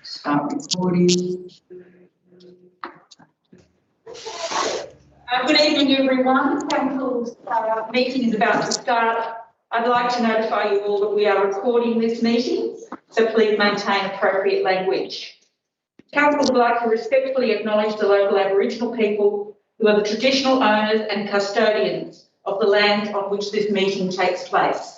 Start recording. Good evening, everyone. Council's meeting is about to start. I'd like to notify you all that we are recording this meeting, so please maintain appropriate language. Council would like to respectfully acknowledge the local Aboriginal people who are the traditional owners and custodians of the land on which this meeting takes place.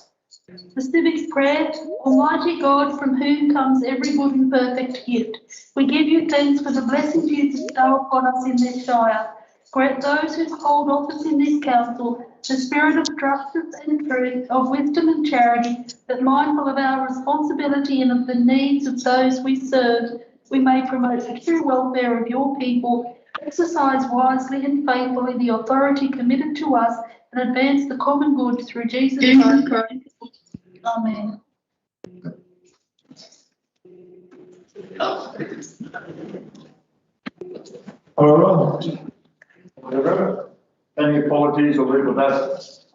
The civic prayer: Almighty God, from whom comes every good and perfect gift, we give you thanks for the blessings you bestow upon us in this Shire. Grant those who hold office in this council the spirit of justice and truth, of wisdom and charity, that mindful of our responsibility and of the needs of those we serve, we may promote the true welfare of your people, exercise wisely and faithfully the authority committed to us, and advance the common good through Jesus Christ. Amen. All right. Whatever. Any apologies or legal absence?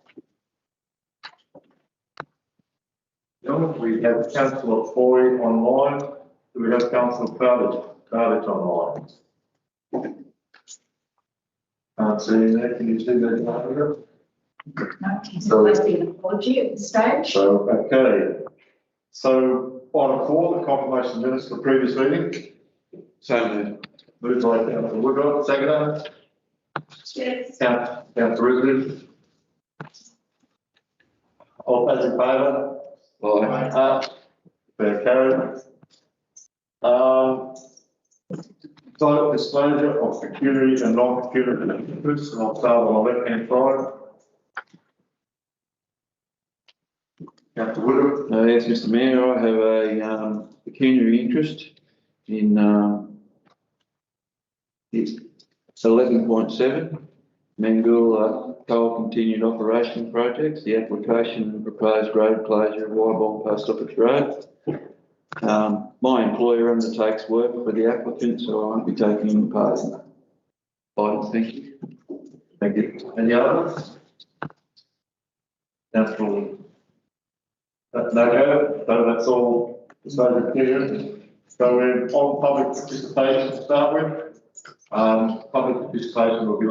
We have Councillor Foy online. Do we have Councillor Bardage online? Can't see that. Can you see that? No, he's requesting an apology at this stage. So, okay. So, item 4, the confirmation minutes for the previous meeting. So moved by Councillor Woodrow, seconder. Yes. Councillor Risley. All those in favour? Aye. Fair carried. So, disclosure of pecuniary and non-pecuniary interests, and I'll start on the left-hand side. Councillor Woodrow. Yes, Mr. Mayor, I have a pecuniary interest in it's 11.7 Mangul Coal Continued Operation Projects, the application and proposed road closure of Wyborn Post Office Road. My employer undertakes work for the applicant, so I won't be taking any part in that. Thank you. Thank you. Any others? Councillor. No, so that's all So we're on public participation to start with. Public participation will be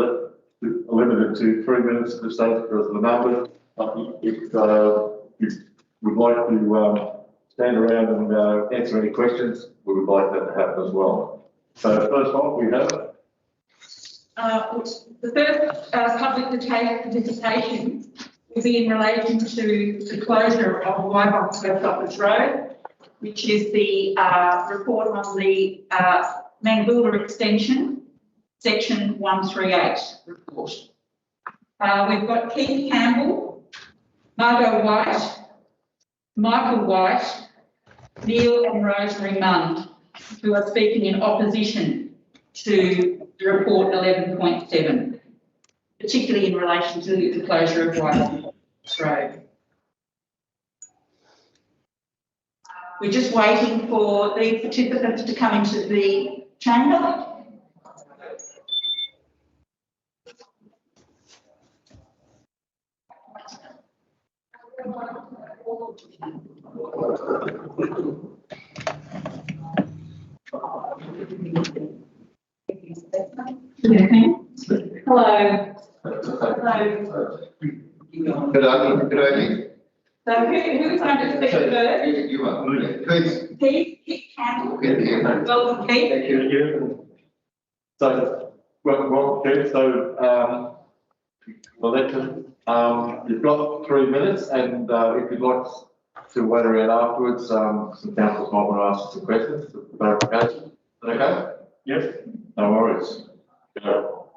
limited to 3 minutes at this stage because of the numbers. If you would like to stand around and answer any questions, we would like that to happen as well. So first off, we have the first public participation will be in relation to the closure of Wybox Post Office Road, which is the report on the Mangoola extension, section 138 report. We've got Keith Campbell, Margot White, Michael White, Neil and Rosemary Mund, who are speaking in opposition to the report 11.7, particularly in relation to the closure of Wybox Road. We're just waiting for these participants to come into the chamber. Hello. Hello. Good evening. So who's going to speak first? You are. Keith Campbell. Welcome, Keith. Thank you. So, well, Keith, so, you've got 3 minutes, and if you'd like to wait around afterwards, some councillors might want to ask some questions for clarification. Is that okay? Yes. No worries. Go.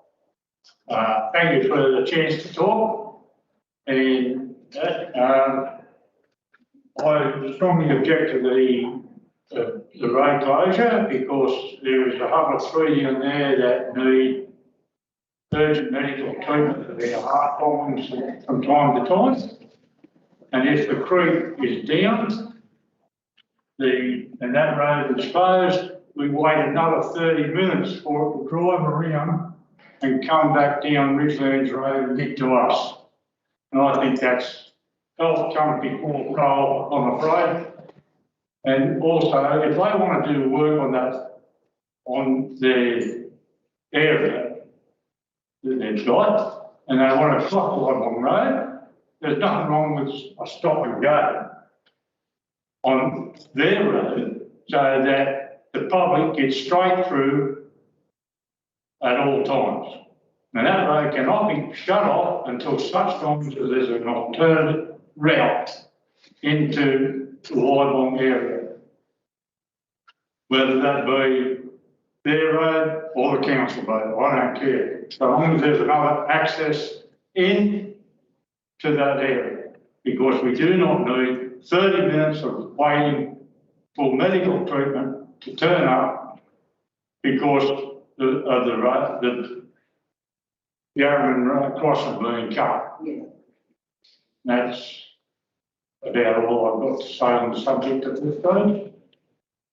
Thank you for the chance to talk. And I strongly object to the road closure because there is a hub of 3 in there that need urgent medical treatment of their heart problems from time to time. And if the creek is down, and that road is closed, we wait another 30 minutes for it to drive around and come back down Ridgelands Road and get to us. And I think that's health comes before coal, I'm afraid. And also, if they want to do work on that, on the area that they've got, and they want to stop along road, there's nothing wrong with a stop and go on their road so that the public gets straight through at all times. Now that road cannot be shut off until such time as there's an alternate route into the Wybourne area. Whether that be their road or the council road, I don't care. So long as there's another access in to that area, because we do not need 30 minutes of waiting for medical treatment to turn up because of the road, the Yarraman crossing being cut. Yeah. That's about all I've got to say on the subject at this stage.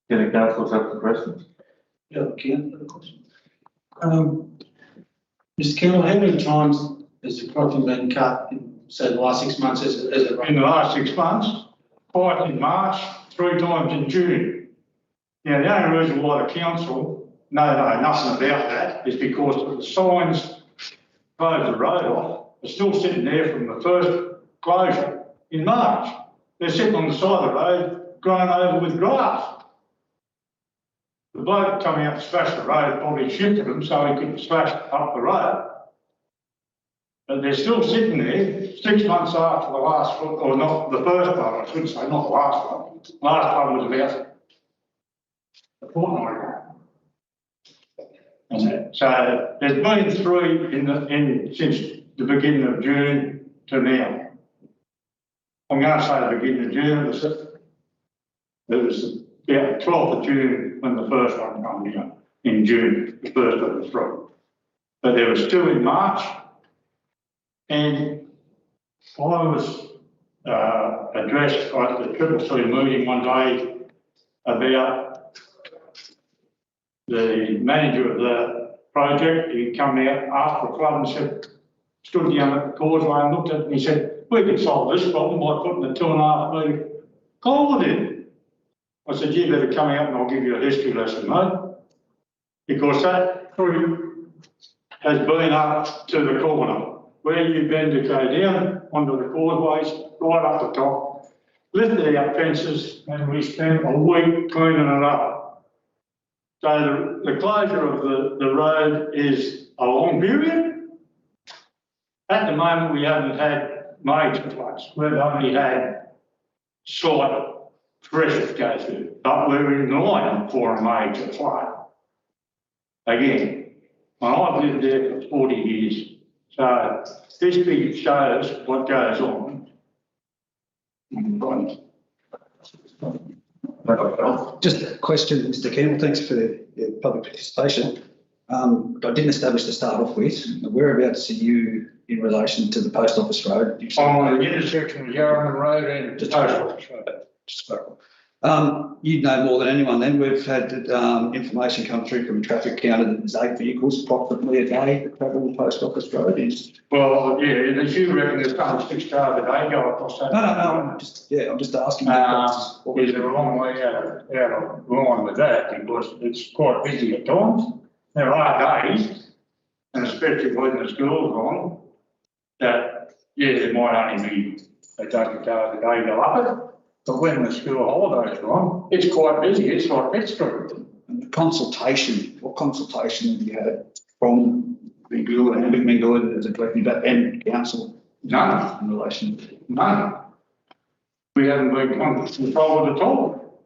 Any councillors have some questions? Yeah, Ken, of course. Mr. Kendall, how many times has the crossing been cut in, say, the last 6 months? In the last 6 months, twice in March, 3 times in June. Now, the only reason why the council know nothing about that is because the signs close the road off are still sitting there from the first closure in March. They're sitting on the side of the road, grown over with grass. The bloke coming out to smash the road probably shifted them so he could smash up the road. But they're still sitting there 6 months after the last one, or not the first one, I should say, not the last one. Last one was about a fortnight ago. And so there's been 3 since the beginning of June to now. I'm going to say the beginning of June. It was about the 12th of June when the first one came down, in June, the first of the 3. But there was 2 in March, and I was addressed at the CCC meeting one day about the manager of the project. He come out after the flood and said, stood down at the causeway and looked at it and he said, we can solve this problem by putting a 2.5 metre culvert in. I said, you better come out and I'll give you a history lesson, mate. Because that crew has been up to the corner, where you bend to go down onto the causeways, right up the top, lifted out fences, and we spent a week cleaning it up. So the closure of the road is a long period. At the moment, we haven't had major floods. We've only had slight pressures go through, but we're in line for a major flood. Again, I've lived there for 40 years, so this big shows what goes on. Just a question, Mr. Campbell, thanks for the public participation. I didn't establish to start off with, whereabouts are you in relation to the post office road? On the intersection of Yarra Road and Just Post Office Road. Just clarify. You'd know more than anyone then. We've had information come through from a traffic counter that there's 8 vehicles approximately a day that travel the post office road. Well, yeah, as you reckon there's only 6 cars a day go across that. No, I'm just asking. Is there a long way out of line with that, because it's quite busy at times. There are days, and especially when the school's on, that, yeah, there might only be a dozen cars a day go up it. But when the school holidays are on, it's quite busy. It's like Pitt Street. And the consultation, what consultation have you had from Mingle and Mingle as a collective and council? None. In relation to? None. We haven't been consulted at all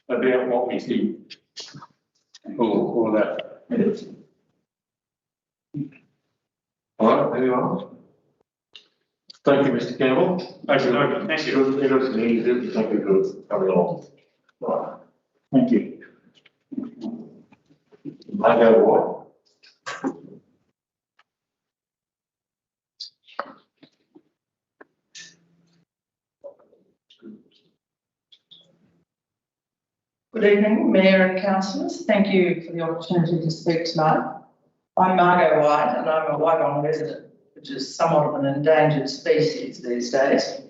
about what we think or that. All right, anyone else? Thank you, Mr. Campbell. Thank you. Thank you. It was easy. Thank you for coming along. Right. Thank you. Margo White. Good evening, Mayor and Councillors. Thank you for the opportunity to speak tonight. I'm Margo White and I'm a Waibong resident, which is somewhat of an endangered species these days.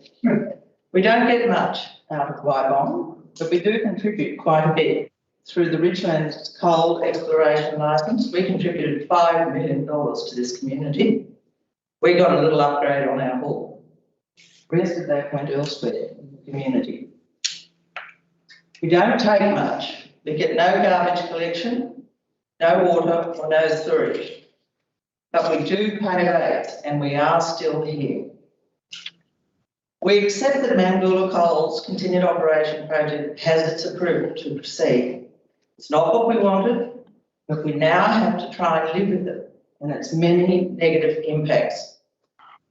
We don't get much out of Waibong, but we do contribute quite a bit. Through the Richlands Coal Exploration Licence, we contributed $5 million to this community. We got a little upgrade on our hull. The rest of that went elsewhere in the community. We don't take much. We get no garbage collection, no water or no sewage. But we do pay rates and we are still here. We accept that Mandula Coal's continued operation project has its approval to proceed. It's not what we wanted, but we now have to try and live with it and its many negative impacts.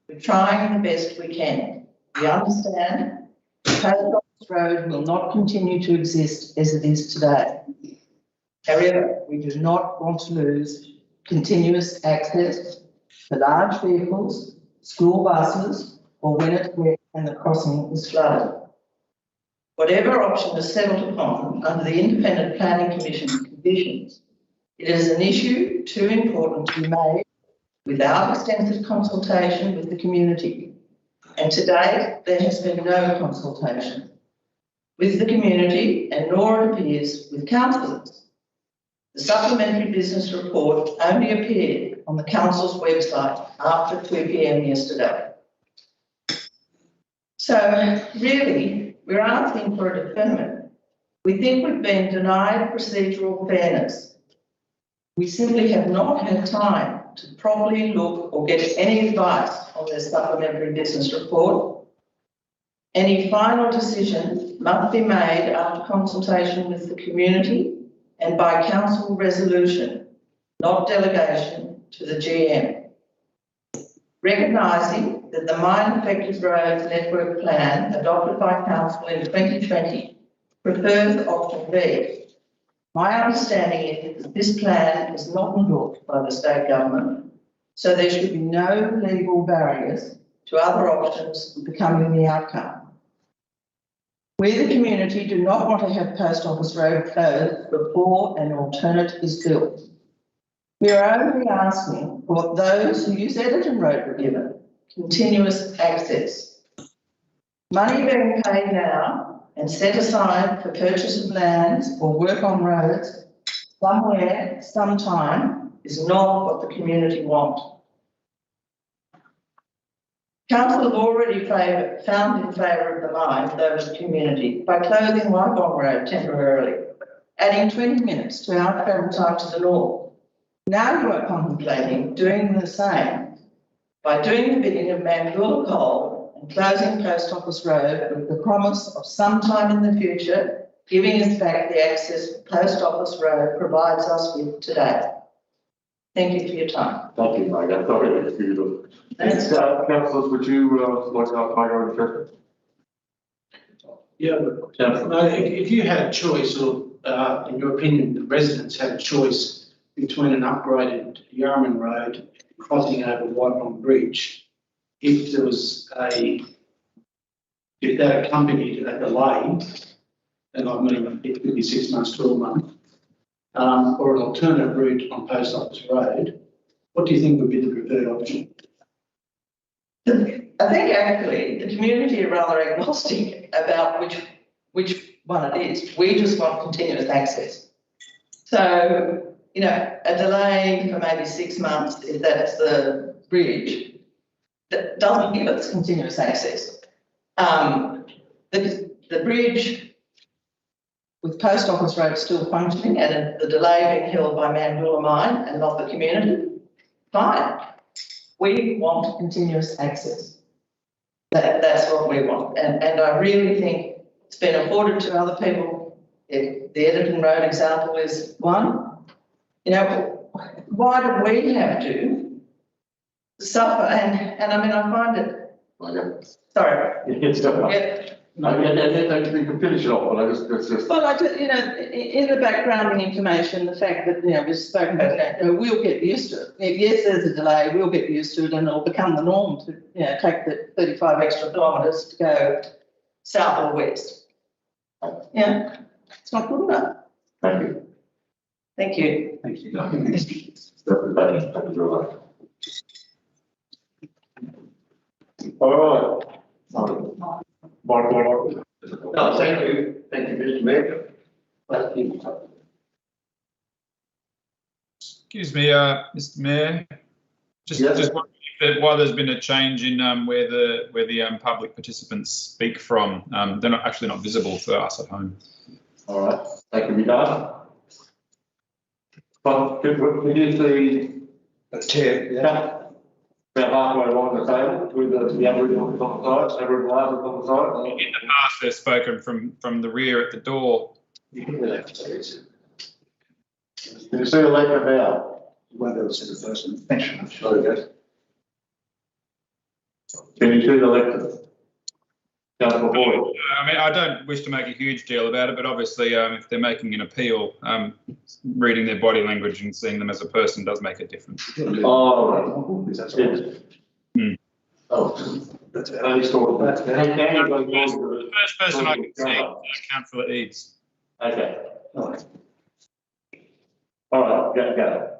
We're trying the best we can. We understand the Post Office Road will not continue to exist as it is today. However, we do not want to lose continuous access for large vehicles, school buses, or when it's wet and the crossing is flooded. Whatever option is settled upon under the Independent Planning Commission conditions, it is an issue too important to be made without extensive consultation with the community. And to date, there has been no consultation with the community and nor it appears with councillors. The supplementary business report only appeared on the council's website after 2 p.m. yesterday. So really, we're asking for a deferment. We think we've been denied procedural fairness. We simply have not had time to properly look or get any advice on this supplementary business report. Any final decision must be made after consultation with the community and by council resolution, not delegation to the GM. Recognising that the Mine Affected Roads Network Plan adopted by council in 2020 prefers option B. My understanding is that this plan is not endorsed by the state government, so there should be no legal barriers to other options becoming the outcome. We, the community, do not want to have Post Office Road closed before an alternate is built. We are only asking for what those who use Editon Road were given, continuous access. Money being paid now and set aside for purchase of lands or work on roads somewhere, sometime, is not what the community want. Council have already found in favour of the mine those community by closing Wybong Road temporarily, adding 20 minutes to our travel time to the north. Now you are contemplating doing the same by doing the bidding of Mangoola Coal and closing Post Office Road with the promise of sometime in the future giving us back the access Post Office Road provides us with today. Thank you for your time. Thank you, Margaret. Sorry, it's beautiful. Thanks. Councillors, would you like to make your address? Yeah, but if you had a choice, or in your opinion, the residents had a choice between an upgraded Yarman Road and crossing over Wybong Bridge, if that accompanied a delay, and I mean it could be 6 months, 12 months, or an alternative route on Post Office Road, what do you think would be the preferred option? I think actually the community are rather agnostic about which one it is. We just want continuous access. So, you know, a delay for maybe 6 months, if that's the bridge, that doesn't give us continuous access. The bridge with Post Office Road still functioning and the delay being held by Mangoola Mine and not the community, fine. We want continuous access. That's what we want. And I really think it's been afforded to other people. If the Edmonton Road example is one, you know, why do we have to suffer? And I mean, I find it, sorry. Yes, sir. Yeah. No, you can finish it off, but it's just. Well, I just, you know, in the backgrounding information, the fact that, you know, we've spoken about that, you know, we'll get used to it. If yes, there's a delay, we'll get used to it and it'll become the norm to, you know, take the 35 extra kilometres to go south or west. Yeah, it's not good enough. Thank you. Thank you. Thank you. Thank you very much. All right. Michael. No, thank you, Mr. Mayor. Excuse me, Mr. Mayor. Just wondering why there's been a change in where the public participants speak from. They're actually not visible for us at home. All right, that can be done. But could you see Chair, yeah. about halfway along the table with the Aboriginal on the side, Aboriginal on the side? In the past, they've spoken from the rear at the door. Can you see a lecture now? You won't be able to see the person. Sorry, guys. Can you see the lecture? Councillor Boyd. I mean, I don't wish to make a huge deal about it, but obviously, if they're making an appeal, reading their body language and seeing them as a person does make a difference. Oh, right. That's Yes. Oh, That's I only saw that. The first person I can see is Councillor Eads. Okay. All right, go.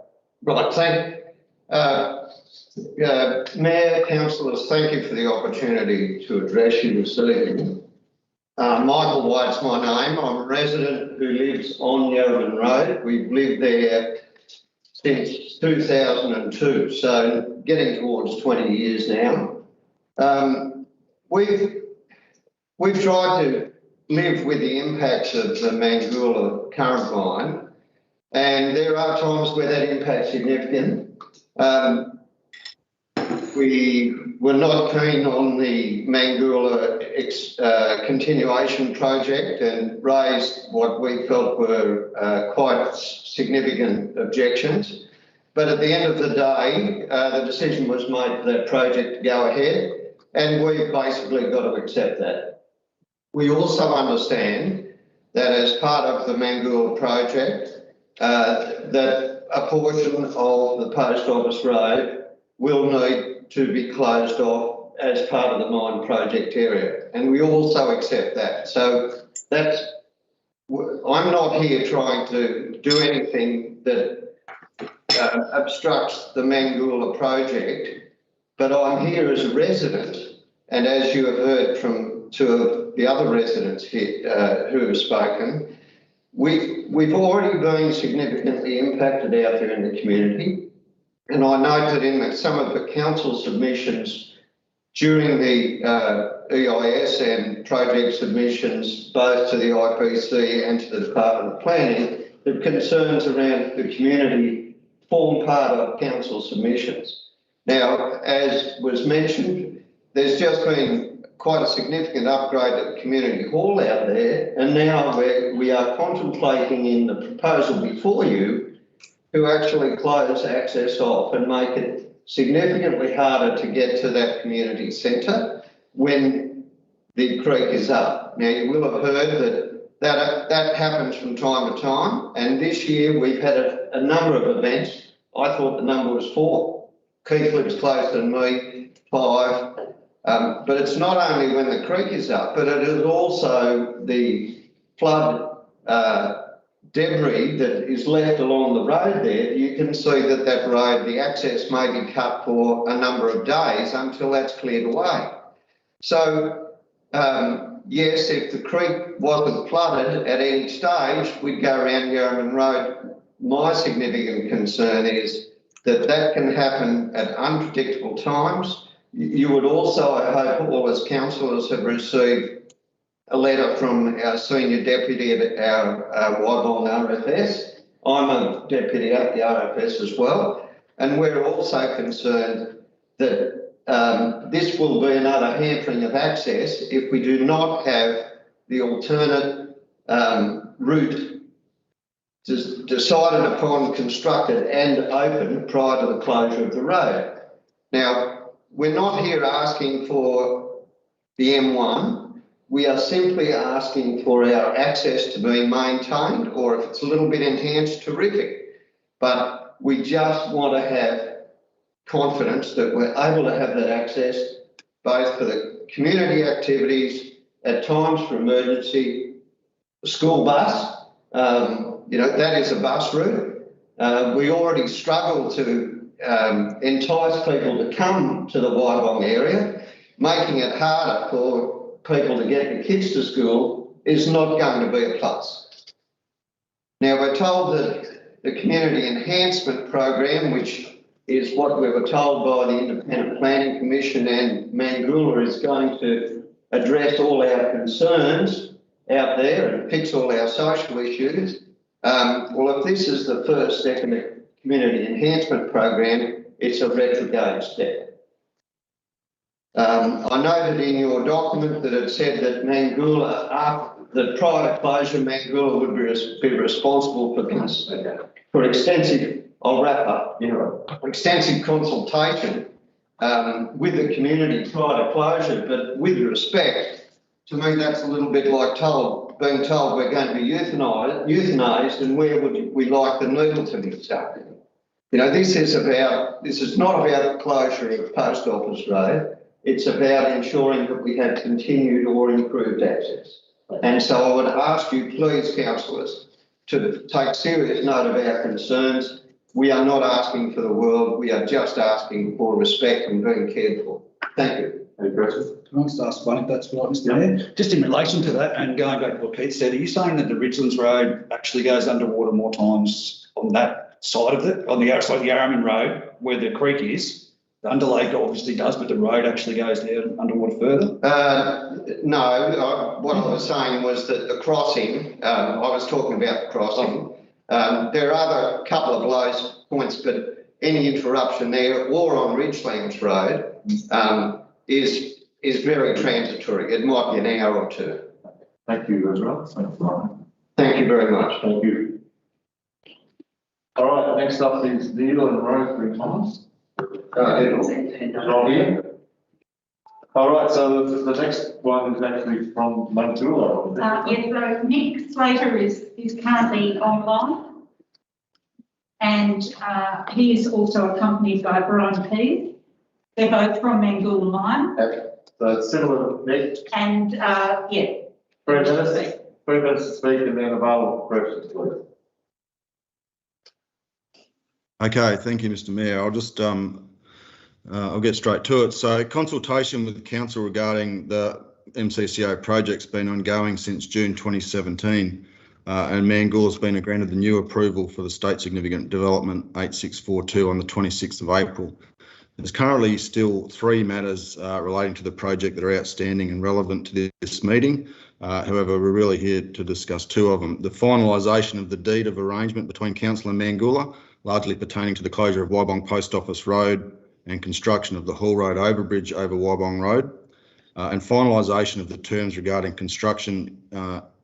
Right, Mayor, councillors, thank you for the opportunity to address you this evening. Michael White's my name. I'm a resident who lives on Yeoman Road. We've lived there since 2002, so getting towards 20 years now. We've tried to live with the impacts of the Mangoola current mine, and there are times where that impact's significant. We were not keen on the Mangoola continuation project and raised what we felt were quite significant objections. But at the end of the day, the decision was made for that project to go ahead, and we've basically got to accept that. We also understand that as part of the Mangoola project, that a portion of the Post Office Road will need to be closed off as part of the mine project area, and we also accept that. So I'm not here trying to do anything that obstructs the Mangoola project, but I'm here as a resident, and as you have heard from from two of the other residents here who have spoken, we've already been significantly impacted out there in the community. And I note that in some of the council submissions during the EIS and project submissions, both to the IPC and to the Department of Planning, the concerns around the community form part of council submissions. Now, as was mentioned, there's just been quite a significant upgrade at the community hall out there, and now we are contemplating in the proposal before you to actually close access off and make it significantly harder to get to that community centre when the creek is up. Now, you will have heard that happens from time to time, and this year we've had a number of events. I thought the number was 4. Keith lives closer than me, 5. But it's not only when the creek is up, but it is also the flood debris that is left along the road there. You can see that road, the access may be cut for a number of days until that's cleared away. So, yes, if the creek wasn't flooded at any stage, we'd go around Yarraman Road. My significant concern is that can happen at unpredictable times. You would also, I hope, all as councillors have received a letter from our senior deputy at our Waibong RFS. I'm a deputy at the RFS as well, and we're also concerned that this will be another hampering of access if we do not have the alternate route decided upon, constructed and opened prior to the closure of the road. Now, we're not here asking for the M1. We are simply asking for our access to be maintained, or if it's a little bit enhanced, terrific. But we just want to have confidence that we're able to have that access both for the community activities, at times for emergency, the school bus. That is a bus route. We already struggle to entice people to come to the Waibong area. Making it harder for people to get their kids to school is not going to be a plus. Now, we're told that the Community Enhancement Program, which is what we were told by the Independent Planning Commission and Mangoola, is going to address all our concerns out there and fix all our social issues. Well, if this is the first step in the Community Enhancement Program, it's a retrograde step. I noted in your document that it said that Mangoola, that prior to closure, Mangoola would be responsible for extensive, I'll wrap up, extensive consultation with the community prior to closure, but with respect, to me that's a little bit like being told we're going to be euthanized and where would we like the needle to be stuck. This is not about the closure of Post Office Road. It's about ensuring that we have continued or improved access. And so I would ask you, please, councillors, to take serious note of our concerns. We are not asking for the world. We are just asking for respect and being cared for. Thank you. Can I just ask one, if that's right, Mr. Mayor? Just in relation to that, and going back to what Pete said, are you saying that the Ridgelands Road actually goes underwater more times on that side of it, on the outside of the Yarraman Road, where the creek is? The Underlake obviously does, but the road actually goes down underwater further? No, what I was saying was that the crossing, I was talking about the crossing. There are other couple of low points, but any interruption there or on Ridgelands Road is very transitory. It might be an hour or two. Thank you, Ezra. Thank you very much. Thank you. All right, next up is Neil and Rosemary Thomas. Not here. All right, so the next one is actually from Mangoola. Yes, so Nick Slater is currently online, and he is also accompanied by Brian Pease. They're both from Mangoola Mine. Okay. So it's similar to Nick. And yeah. 3 minutes. 3 minutes to speak and then available for questions, please. Okay, thank you, Mr. Mayor. I'll just I'll get straight to it. So, consultation with the council regarding the MCCO project's been ongoing since June 2017, and Mangoola's been granted the new approval for the State Significant Development 8642 on the 26th of April. There's currently still 3 matters relating to the project that are outstanding and relevant to this meeting. However, we're really here to discuss 2 of them. The finalisation of the deed of arrangement between Council and Mangoola, largely pertaining to the closure of Wybong Post Office Road and construction of the Hall Road overbridge over Wybong Road, and finalisation of the terms regarding construction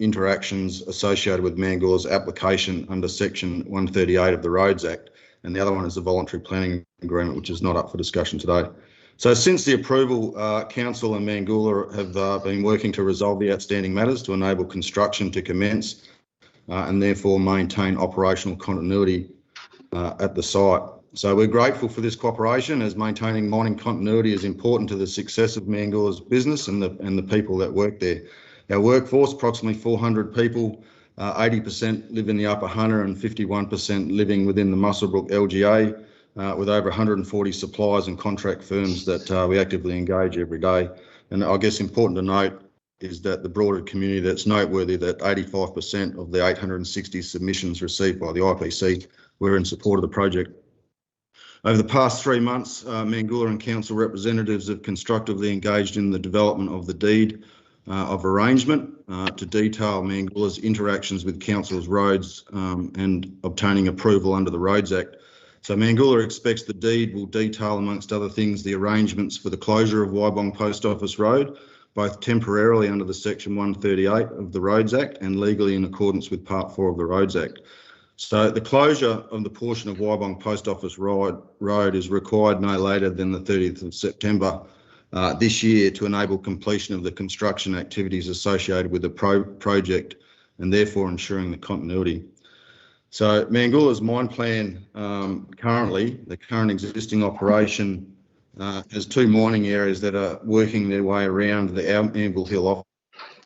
interactions associated with Mangoola's application under Section 138 of the Roads Act. And the other one is the voluntary planning agreement, which is not up for discussion today. So since the approval, Council and Mangoola have been working to resolve the outstanding matters to enable construction to commence and therefore maintain operational continuity at the site. So we're grateful for this cooperation, as maintaining mining continuity is important to the success of Mangoola's business and the people that work there. Our workforce, approximately 400 people, 80% live in the Upper Hunter and 51% living within the Muswellbrook LGA, with over 140 suppliers and contract firms that we actively engage every day. And I guess important to note is that the broader community, that's noteworthy that 85% of the 860 submissions received by the IPC were in support of the project. Over the past 3 months, Mangoola and council representatives have constructively engaged in the development of the deed of arrangement to detail Mangoola's interactions with council's roads and obtaining approval under the Roads Act. So Mangoola expects the deed will detail, amongst other things, the arrangements for the closure of Wybong Post Office Road, both temporarily under the Section 138 of the Roads Act and legally in accordance with Part 4 of the Roads Act. So the closure of the portion of Wybong Post Office Road is required no later than the 30th of September this year to enable completion of the construction activities associated with the project and therefore ensuring the continuity. So Mangoola's mine plan currently, the current existing operation has 2 mining areas that are working their way around the Anvil Hill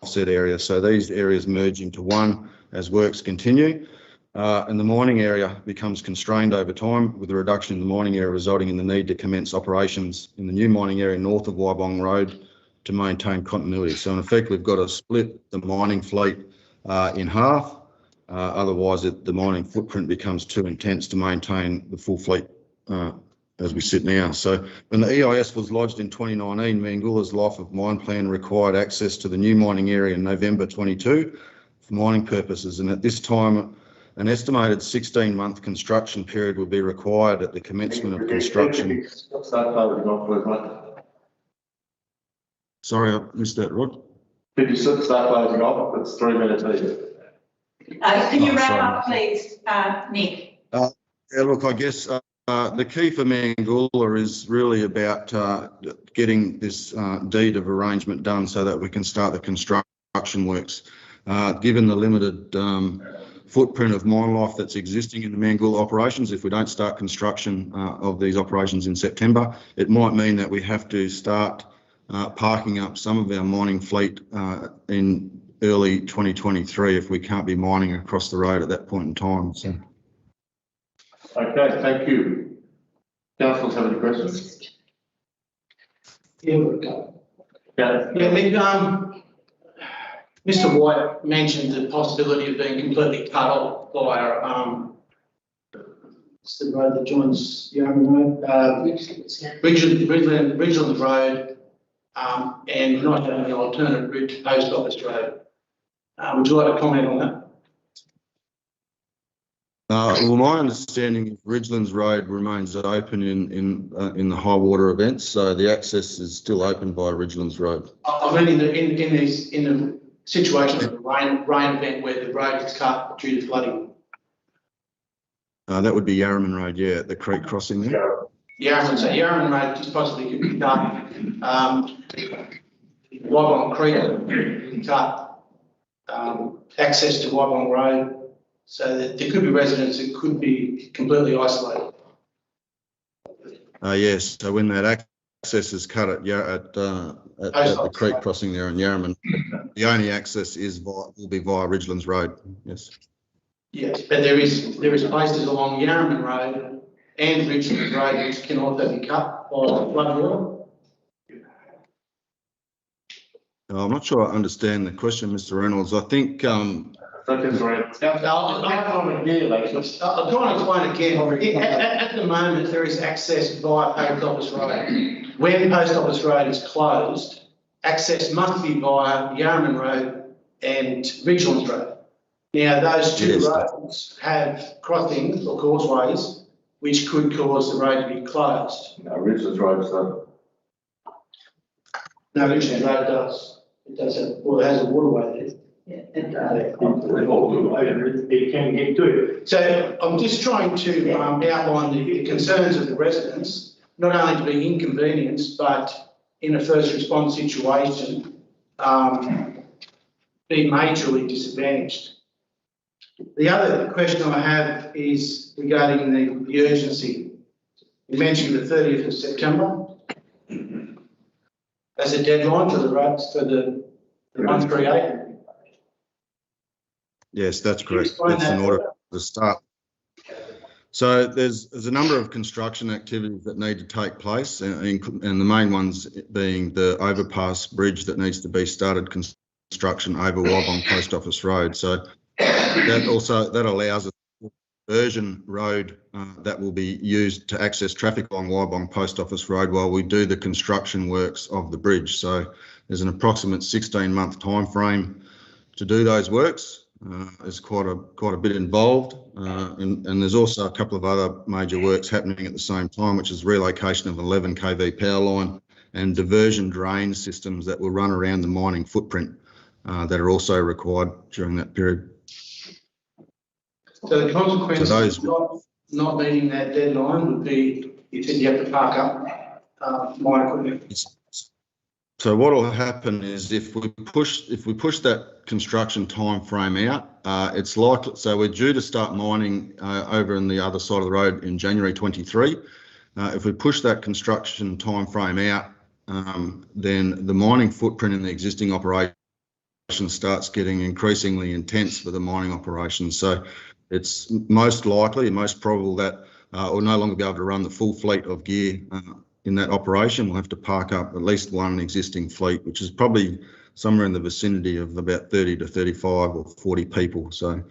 offset area. So these areas merge into one as works continue. And the mining area becomes constrained over time, with a reduction in the mining area resulting in the need to commence operations in the new mining area north of Wybong Road to maintain continuity. So in effect, we've got to split the mining fleet in half. Otherwise, the mining footprint becomes too intense to maintain the full fleet as we sit now. So when the EIS was lodged in 2019, Mangoola's life of mine plan required access to the new mining area in November 22 for mining purposes. And at this time, an estimated 16-month construction period will be required at the commencement of construction. Sorry, I missed that, Rod. Could you start closing off? It's 3 minutes each. Can you wrap up, please, Nick? Yeah, look, I guess the key for Mangoola is really about getting this deed of arrangement done so that we can start the construction works. Given the limited footprint of mine life that's existing in the Mangoola operations, if we don't start construction of these operations in September, it might mean that we have to start parking up some of our mining fleet in early 2023 if we can't be mining across the road at that point in time. So. Okay, thank you. Councillors, have any questions? Yeah, we'll go. Yeah. Mr. White mentioned the possibility of being completely cut off by it's the road that joins Yarman Road, Ridgeland Road, and not having an alternate route to Post Office Road. Would you like to comment on that? Well, my understanding is Ridgelands Road remains open in the high water events, so the access is still open via Ridgelands Road. I mean, in the situation of a rain event where the road is cut due to flooding. That would be Yarraman Road, yeah, at the creek crossing there. Yarraman Road just possibly could be cut. Wybong Creek could cut access to Wybong Road, so that there could be residents that could be completely isolated. Yes, so when that access is cut at the creek crossing there in Yarraman, the only access will be via Ridgelands Road. Yes. Yes, but there is places along Yarraman Road and Ridgelands Road which can also be cut by flood water. I'm not sure I understand the question, Mr. Reynolds. I think, Second, sorry. I'm trying to explain again. At the moment, there is access via Post Office Road. When Post Office Road is closed, access must be via Yarraman Road and Vigilance Road. Now, those two roads have crossings or causeways which could cause the road to be closed. No, Richards Road, so. No, Vigilance Road does. It does have, well, it has a waterway there. It can get to it. So I'm just trying to outline the concerns of the residents, not only to be inconvenienced, but in a first response situation, be majorly disadvantaged. The other question I have is regarding the urgency. You mentioned the 30th of September as a deadline for the roads for the 138. yes, that's correct. That's in order to start. So there's a number of construction activities that need to take place, and the main ones being the overpass bridge that needs to be started construction over Wybong Post Office Road. So that allows a diversion road that will be used to access traffic along Wybong Post Office Road while we do the construction works of the bridge. So there's an approximate 16-month time frame to do those works. There's quite a bit involved, and there's also a couple of other major works happening at the same time, which is relocation of 11 kV power line and diversion drain systems that will run around the mining footprint that are also required during that period. So the consequence of not meeting that deadline would be you said you have to park up mine equipment. So what will happen is if we push that construction time frame out, it's likely. So we're due to start mining over on the other side of the road in January 23. If we push that construction time frame out, then the mining footprint in the existing operation starts getting increasingly intense for the mining operations. So it's most likely, most probable that we'll no longer be able to run the full fleet of gear in that operation. We'll have to park up at least one existing fleet, which is probably somewhere in the vicinity of about 30 to 35 or 40 people. So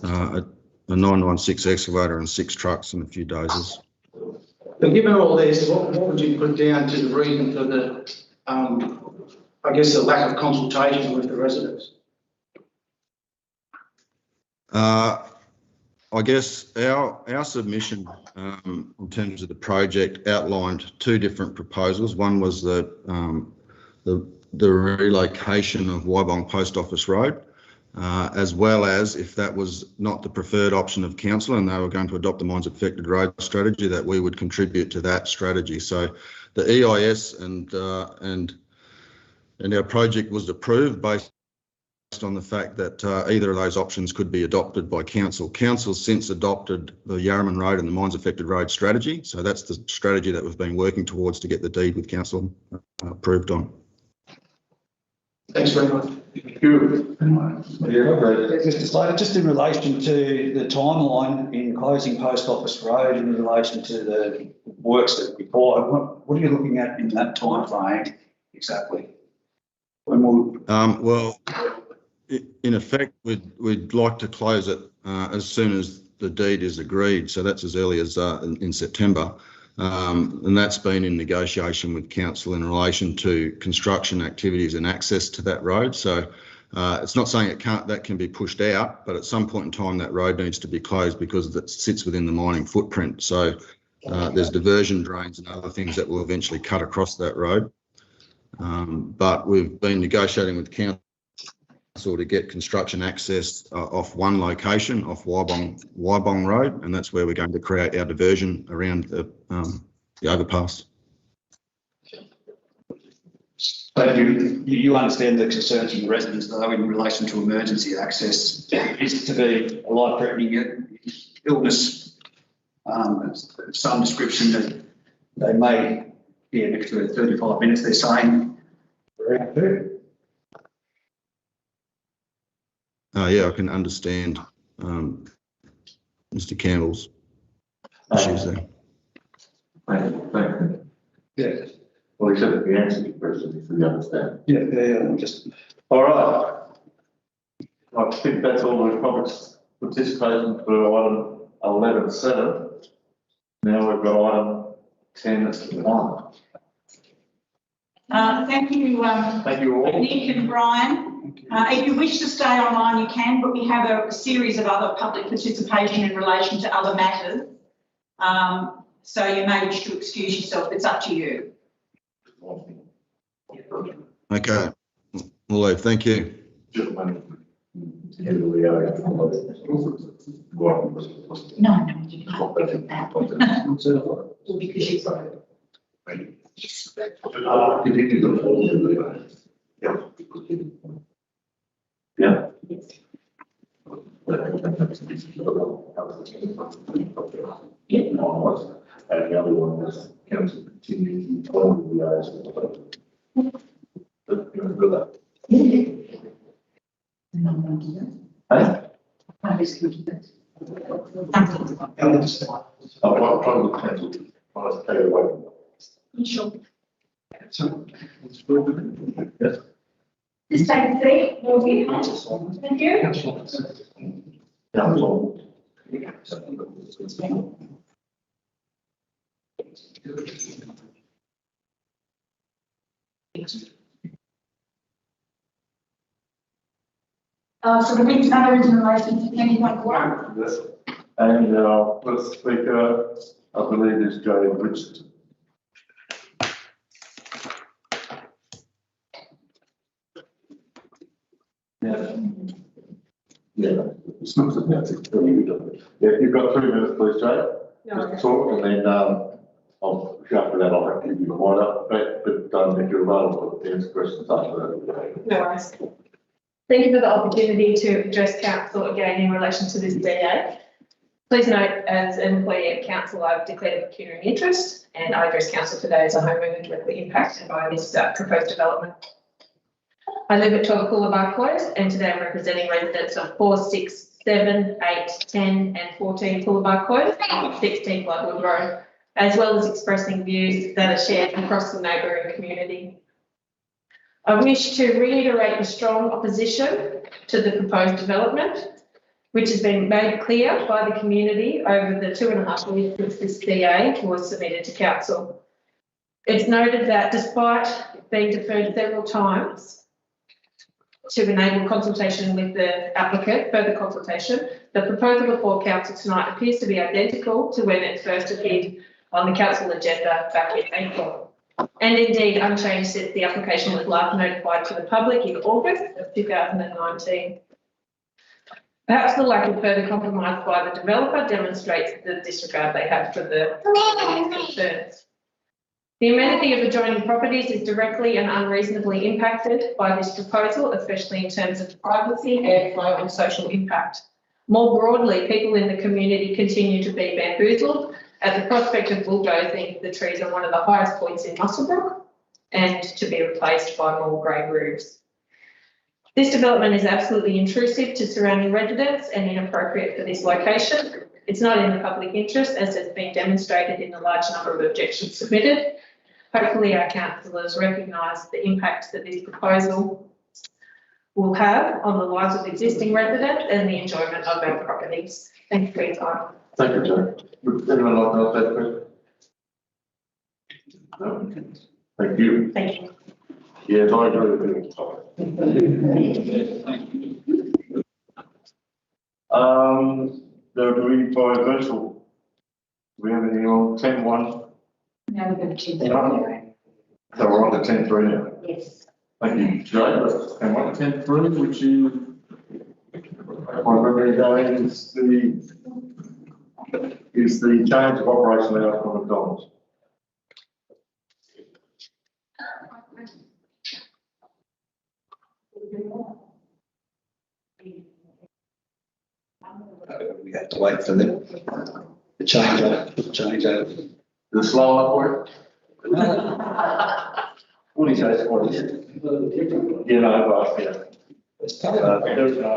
a 916 excavator and 6 trucks and a few dozers. But given all this, what would you put down to the reason for the, I guess, the lack of consultation with the residents? I guess our submission in terms of the project outlined 2 different proposals. One was the relocation of Wybong Post Office Road, as well as, if that was not the preferred option of council and they were going to adopt the Mines Affected Road strategy, that we would contribute to that strategy. So the EIS and our project was approved based on the fact that either of those options could be adopted by council. Council's since adopted the Yarraman Road and the Mines Affected Road strategy. So that's the strategy that we've been working towards to get the deed with council approved on. Thanks very much. Mr. Slater, just in relation to the timeline in closing Post Office Road in relation to the works that we required, what are you looking at in that time frame exactly? When will... well, in effect, we'd like to close it as soon as the deed is agreed. So that's as early as in September. And that's been in negotiation with council in relation to construction activities and access to that road. So it's not saying that can be pushed out, but at some point in time that road needs to be closed because it sits within the mining footprint. So there's diversion drains and other things that will eventually cut across that road. But we've been negotiating with council to get construction access off one location, off Wybong Road, and that's where we're going to create our diversion around the overpass. But you understand the concerns of the residents, though, in relation to emergency access. Is to be a life-threatening illness, some description that they may be an extra 35 minutes, they're saying, around there. Yeah, I can understand Mr. Campbell's issues there. Yeah. Well, he said if he answered your question, if you understand. Yeah, just. All right. I think that's all the public's participation for item 11.7. Now we've got item 10.1. Thank you, Thank you all. Nick and Brian. If you wish to stay online, you can, but we have a series of other public participation in relation to other matters. So you may wish to excuse yourself. It's up to you. Okay, we'll leave. Thank you. No, you can't give that. Well, because you've got it. Yeah. And the other one was council continuing to follow the liaison. Hey? I'll try to cancel. I'll stay away. Sure. Yes. Just take a seat, will you? Thank you. Council. So the next matter is in relation to 10.1. Yes. And our first speaker, I believe, is Jay Richardson. Yeah. Yeah. It's not something that's yeah, you've got 3 minutes, please, Jay. Just talk, and then I'll after that I'll have to give you a wind up, but if you're available to answer questions after that. No worries. Thank you for the opportunity to address council again in relation to this DA. Please note, as an employee at council, I've declared a pecuniary interest, and I address council today as a homeowner directly impacted by this proposed development. I live at 12 Coolabah Close, and today I'm representing residents of 4, 6, 7, 8, 10 and 14 Coolabah Close, 16 Bloodwood Road, as well as expressing views that are shared across the neighbouring community. I wish to reiterate the strong opposition to the proposed development, which has been made clear by the community over the 2.5 years since this DA was submitted to council. It's noted that despite being deferred several times to enable consultation with the applicant, further consultation, the proposal before council tonight appears to be identical to when it first appeared on the council agenda back in April. And indeed unchanged since the application was last notified to the public in August of 2019. Perhaps the lack of further compromise by the developer demonstrates the disregard they have for the concerns. The amenity of adjoining properties is directly and unreasonably impacted by this proposal, especially in terms of privacy, airflow and social impact. More broadly, people in the community continue to be bamboozled at the prospect of bulldozing the trees on one of the highest points in Muswellbrook and to be replaced by more grey roofs. This development is absolutely intrusive to surrounding residents and inappropriate for this location. It's not in the public interest, as has been demonstrated in the large number of objections submitted. Hopefully our councillors recognise the impact that this proposal will have on the lives of existing residents and the enjoyment of our properties. Thank you for your time. Thank you, Jay. Would anyone like to ask that question? No? Thank you. Thank you. Yes, I agree with you. Do we by virtual? Do we have any on 10.1? Now we're going to So we're on to 10.3 now. Yes. Thank you, Jay. Let's 10.3, which is, my memory going, is the change of operation hours for McDonald's. We have to wait for them to change over. The slow up for it? What do you say? What is it? Yeah, no, but yeah. There's no.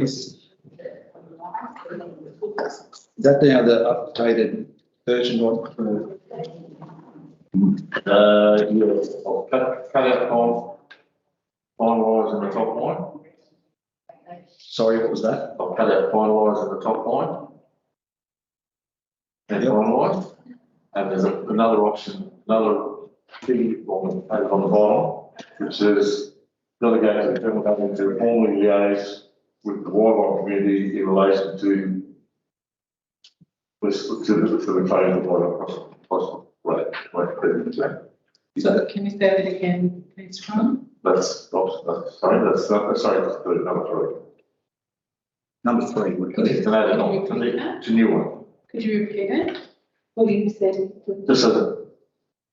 Is that now the updated version not preferred. Yeah, I'll cut out finalise in the top line. Sorry, what was that? I'll cut out finalise in the top line. And Yep. finalise. And there's another option, another thing on the bottom, which says delegate to the general government to formally liaise with the wildlife community in relation to the claim of wildlife possible. Right. Can you say that again, please, Ron? That's number three. Number 3. What It's an added on to new one. Could you repeat it? What you said? Just so that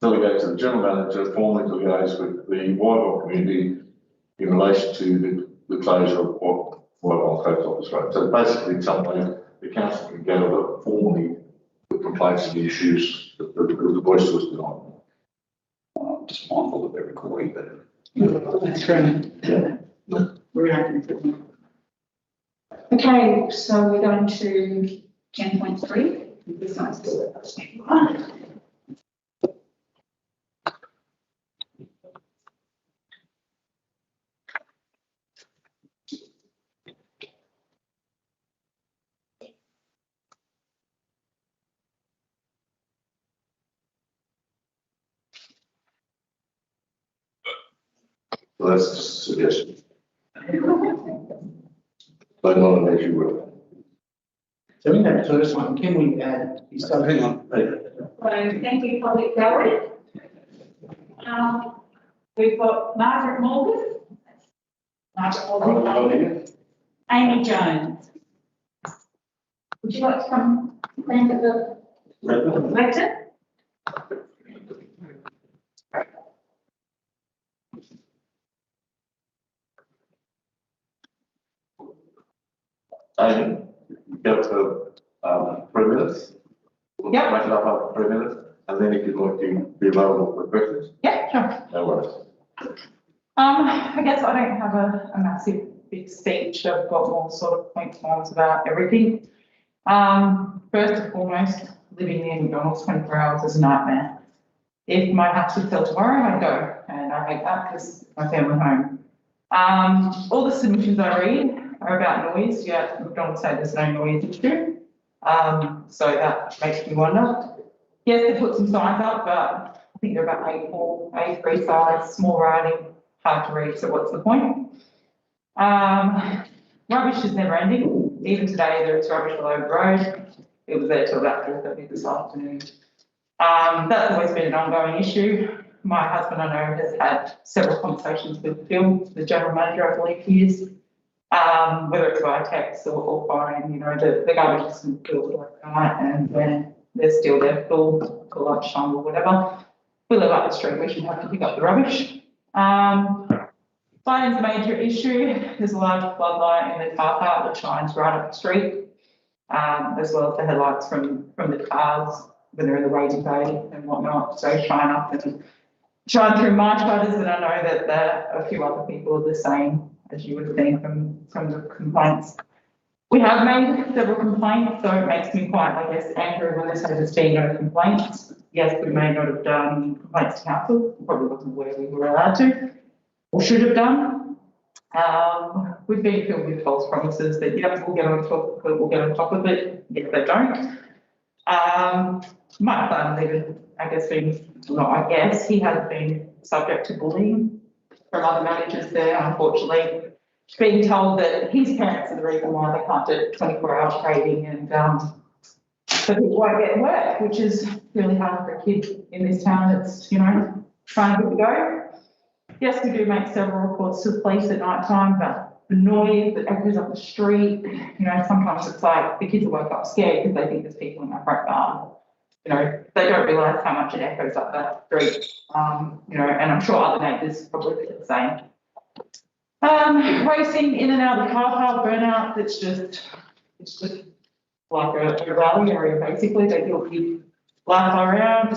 delegate to the general manager formally to liaise with the wildlife community in relation to the closure of wildlife coast office road. So basically, something the council can get over formally the complaints and the issues that the voice was behind. I'm just mindful of their recording, but. That's right. Yeah. We're happy. Okay, so we're going to 10.3. This one's still at us. So that's just a suggestion. But not an issue with. So in that first one, can we add? So hang on. So thank you, Public Gallery. We've got Margaret Morgan. Amy Jones. Would you like to come stand at the lectern? Amy, you go for 3 minutes. We'll Yep. Wrap it up after 3 minutes, and then if you'd like to be available for questions, Yeah, sure. no worries. I guess I don't have a massive big speech. I've got more sort of point points about everything. First and foremost, living near McDonald's 24 hours is a nightmare. If my house would sell tomorrow, I'd go, and I hate that because my family home. All the submissions I read are about noise. Yeah, McDonald's say there's no noise issue. So that makes me wonder. Yes, they put some signs up, but I think they're about A4, A3 size, small writing, hard to read, so what's the point? Rubbish is never ending. Even today, there is rubbish all over the road. It was there till about 4:30 this afternoon. That's always been an ongoing issue. My husband, I know, has had several conversations with Phil, the general manager, I believe he is. Whether it's via text or phone, you know, the garbage is filled overnight, and when they're still there full for lunchtime or whatever, we live up the street, we should have to pick up the rubbish. Lighting's a major issue. There's a large floodlight in the car park that shines right up the street, as well as the headlights from the cars when they're in the waiting bay and whatnot. So shine up and shine through my shutters, and I know that a few other people are the same, as you would have seen from the complaints. We have made several complaints, so it makes me quite, I guess, angry when they say there's been no complaints. Yes, we may not have done complaints to council, probably wasn't where we were allowed to, or should have done. We've been filled with false promises that, yep, we'll get on top of it, yet they don't. My son's even, I guess, he has been subject to bullying from other managers there, unfortunately. Being told that his parents are the reason why they can't do 24-hour trading, and so people won't get work, which is really hard for a kid in this town that's, you know, trying to go. Yes, we do make several reports to the police at night time, but the noise that echoes up the street, you know, sometimes it's like the kids will wake up scared because they think there's people in their front garden. You know, they don't realise how much it echoes up that street. You know, and I'm sure other neighbours probably feel the same. Racing in and out of the car park, burnout, it's just like a rally area, basically. They do a big lap around.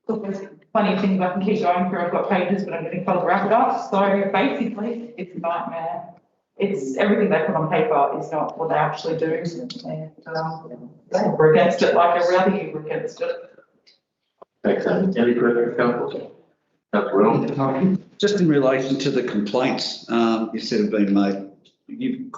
Look, there's plenty of things I can keep going through. I've got pages, but I'm going to wrap it up. So basically, it's a nightmare. it's everything they put on paper is not what they actually do. And we're against it like every other year we're against it. Thanks, Amy. Any further councillors? Councillor, Just in relation to the complaints, you said have been made, you've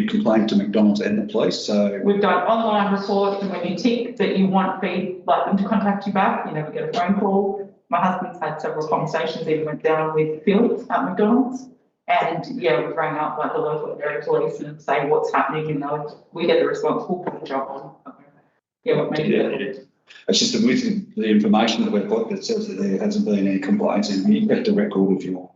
complained to McDonald's and the police, so. We've done online reports, and when you tick that you want them to contact you back, you never get a phone call. My husband's had several conversations, even went down with Phil at McDonald's. And yeah, we rang up like the local area police and say what's happening, and we get the response, we'll put the job on. Yeah, what made it? It's just that with the information that we've got that says that there hasn't been any complaints, and you have to record if you're.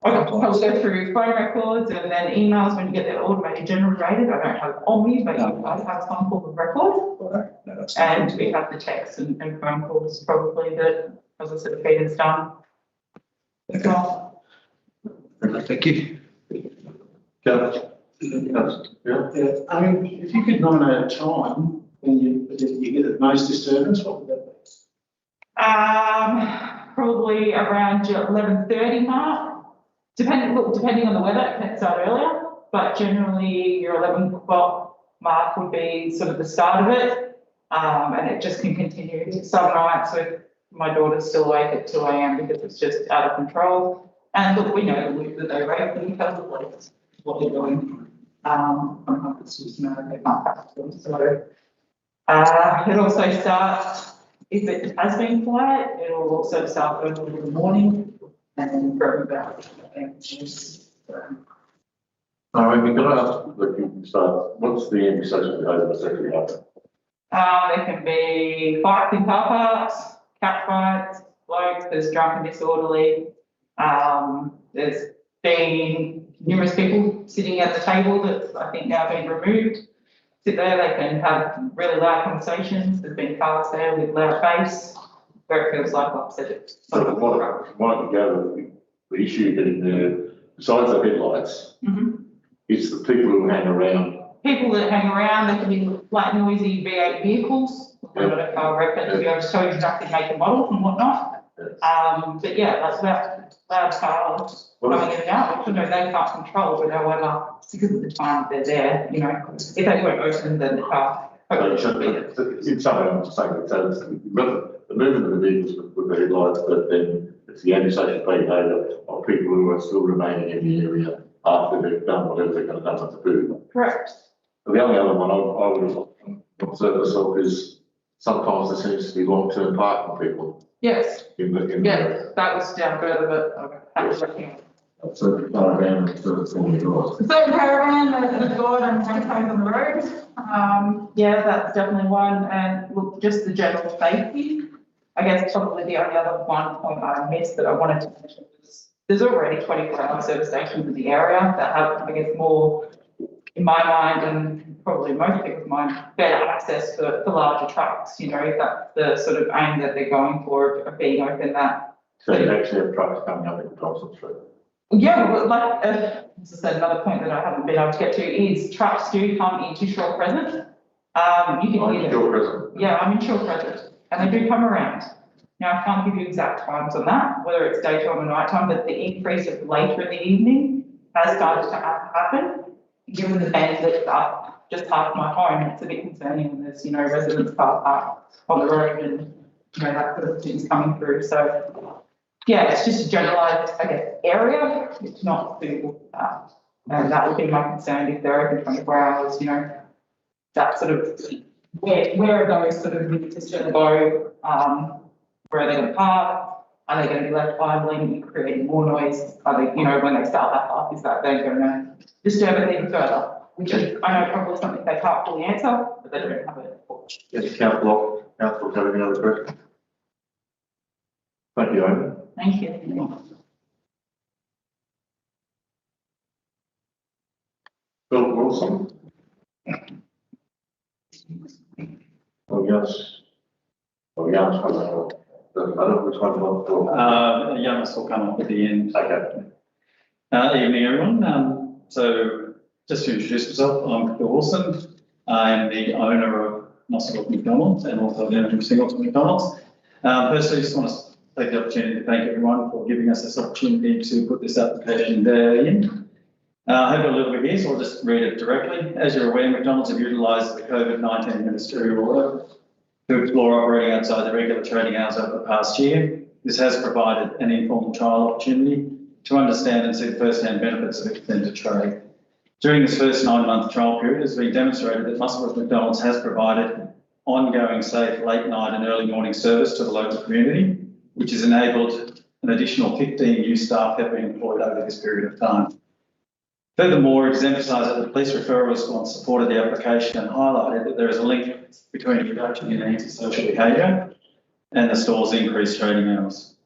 Okay, I'll go through phone records and then emails when you get that automated generated. I don't have it on me, but you guys have some form of record. No, and we have the texts and phone calls probably that, as I said, Peter's done. Okay. Well, thank you. Councillor. I mean, if you could nominate a time when you get the most disturbance, what would that be? Probably around your 11:30 mark. Depending on the weather, it can start earlier, but generally your 11 o'clock mark would be sort of the start of it. And it just can continue. Some nights with my daughter's still awake at 2 a.m. because it's just out of control. And look, we know that they rape them because of what they're doing. It's just a matter of they can't catch them. So it also starts, if it has been quiet, it will also start early in the morning and then for about. All right, can I ask that you can start, what's the end social behaviour that's actually happening? There can be fights in car parks, cat fights, blokes, there's drunk and disorderly. There's been numerous people sitting at the table that's I think now been removed. Sit there, they can have really loud conversations. There's been cars there with loud bass, where it feels like upset. So what gather, the issue getting there, besides the headlights, it's the people who hang around. People that hang around, they can be like noisy V8 vehicles. We've got a car record to be able to tell you exactly make and model and whatnot. But yeah, that's loud cars coming in and out, which they can't control, but however, because of the time they're there, if they weren't open, then the car. In some way, I'm just saying that the movement of the vehicles with the headlights, but then it's the antisocial behaviour of people who are still remaining in the area after they've done whatever they're going to do with the food. Correct. The only other one I would observe myself is sometimes there seems to be long-term parking people. Yes. That was down further, but So caravan and sort of thing. So caravan, the God and campaigns on the road. Yeah, that's definitely one. And look, just the general safety. I guess probably the only other one point I missed that I wanted to mention was there's already 24-hour service stations in the area that have, I guess, more, in my mind and probably most people's mind, better access for larger trucks. If that's the sort of aim that they're going for of being open that. So you actually have trucks coming up in Thompson Street. Yeah, well, like, as I said, another point that I haven't been able to get to is trucks do come into Shire Crescent. You can hear Shire Crescent. Yeah, I'm in Shire Crescent, and they do come around. Now, I can't give you exact times on that, whether it's daytime or nighttime, but the increase of later in the evening has started to happen. Given the bandwidth up just past my home, it's a bit concerning when there's, residents car parked on the road and, that sort of thing's coming through. So, yeah, it's just a generalised, I guess, area. It's not suitable for that. And that would be my concern if they're open 24 hours, that sort of, where are those sort of visitors going to go? Where are they going to park? Are they going to be left idling, creating more noise? Are they, when they start that up, is that they're going to disturb it even further? Which is, I know, probably something they can't fully answer, but they don't have it. Yes, Councillor, have any other questions? Thank you, Amy. Thank you. Bill Wilson. Oh, yes. Doesn't matter which one you want to. Youngest will come up at the end. Okay. Evening, everyone. So just to introduce myself, I'm Bill Wilson. I am the owner of Muswellbrook McDonald's and also the owner of Singleton McDonald's. Firstly, I just want to take the opportunity to thank everyone for giving us this opportunity to put this application there in. I have a little bit here, so I'll just read it directly. As you're aware, McDonald's have utilised the COVID-19 ministerial order to explore operating outside the regular trading hours over the past year. This has provided an informal trial opportunity to understand and see the first-hand benefits of extended trade. During this first 9-month trial period, it has been demonstrated that Muswellbrook McDonald's has provided ongoing safe late night and early morning service to the local community, which has enabled an additional 15 new staff have been employed over this period of time. Furthermore, it is emphasised that the police referral response supported the application and highlighted that there is a link between a reduction in antisocial behaviour and the store's increased trading hours.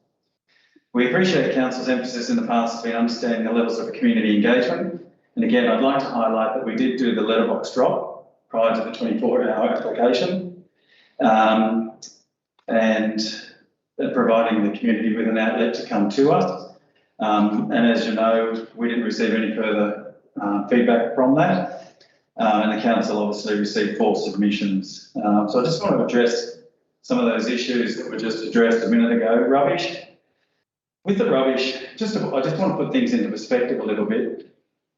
We appreciate Council's emphasis in the past has been understanding the levels of community engagement. And again, I'd like to highlight that we did do the letterbox drop prior to the 24-hour application and providing the community with an outlet to come to us. And as you know, we didn't receive any further feedback from that. And the council obviously received 4 submissions. So I just want to address some of those issues that were just addressed a minute ago. Rubbish. With the rubbish, I just want to put things into perspective a little bit.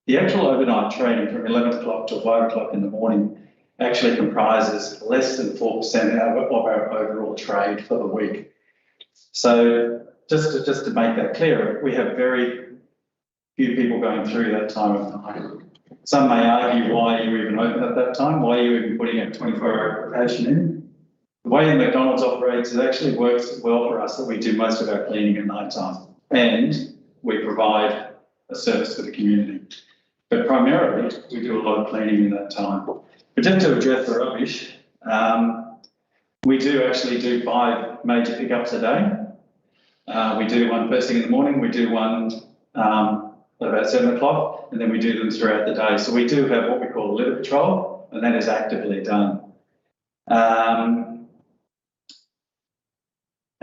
The actual overnight trading from 11 o'clock to 5 o'clock in the morning actually comprises less than 4% of our overall trade for the week. So just to make that clear, we have very few people going through that time of night. Some may argue why you even open at that time, why you even putting a 24-hour application in. The way McDonald's operates, it actually works well for us that we do most of our cleaning at night time and we provide a service for the community. But primarily, we do a lot of cleaning in that time. But just to address the rubbish, we do actually do 5 major pickups a day. We do one first thing in the morning, we do one at about 7 o'clock, and then we do them throughout the day. So we do have what we call a litter patrol, and that is actively done.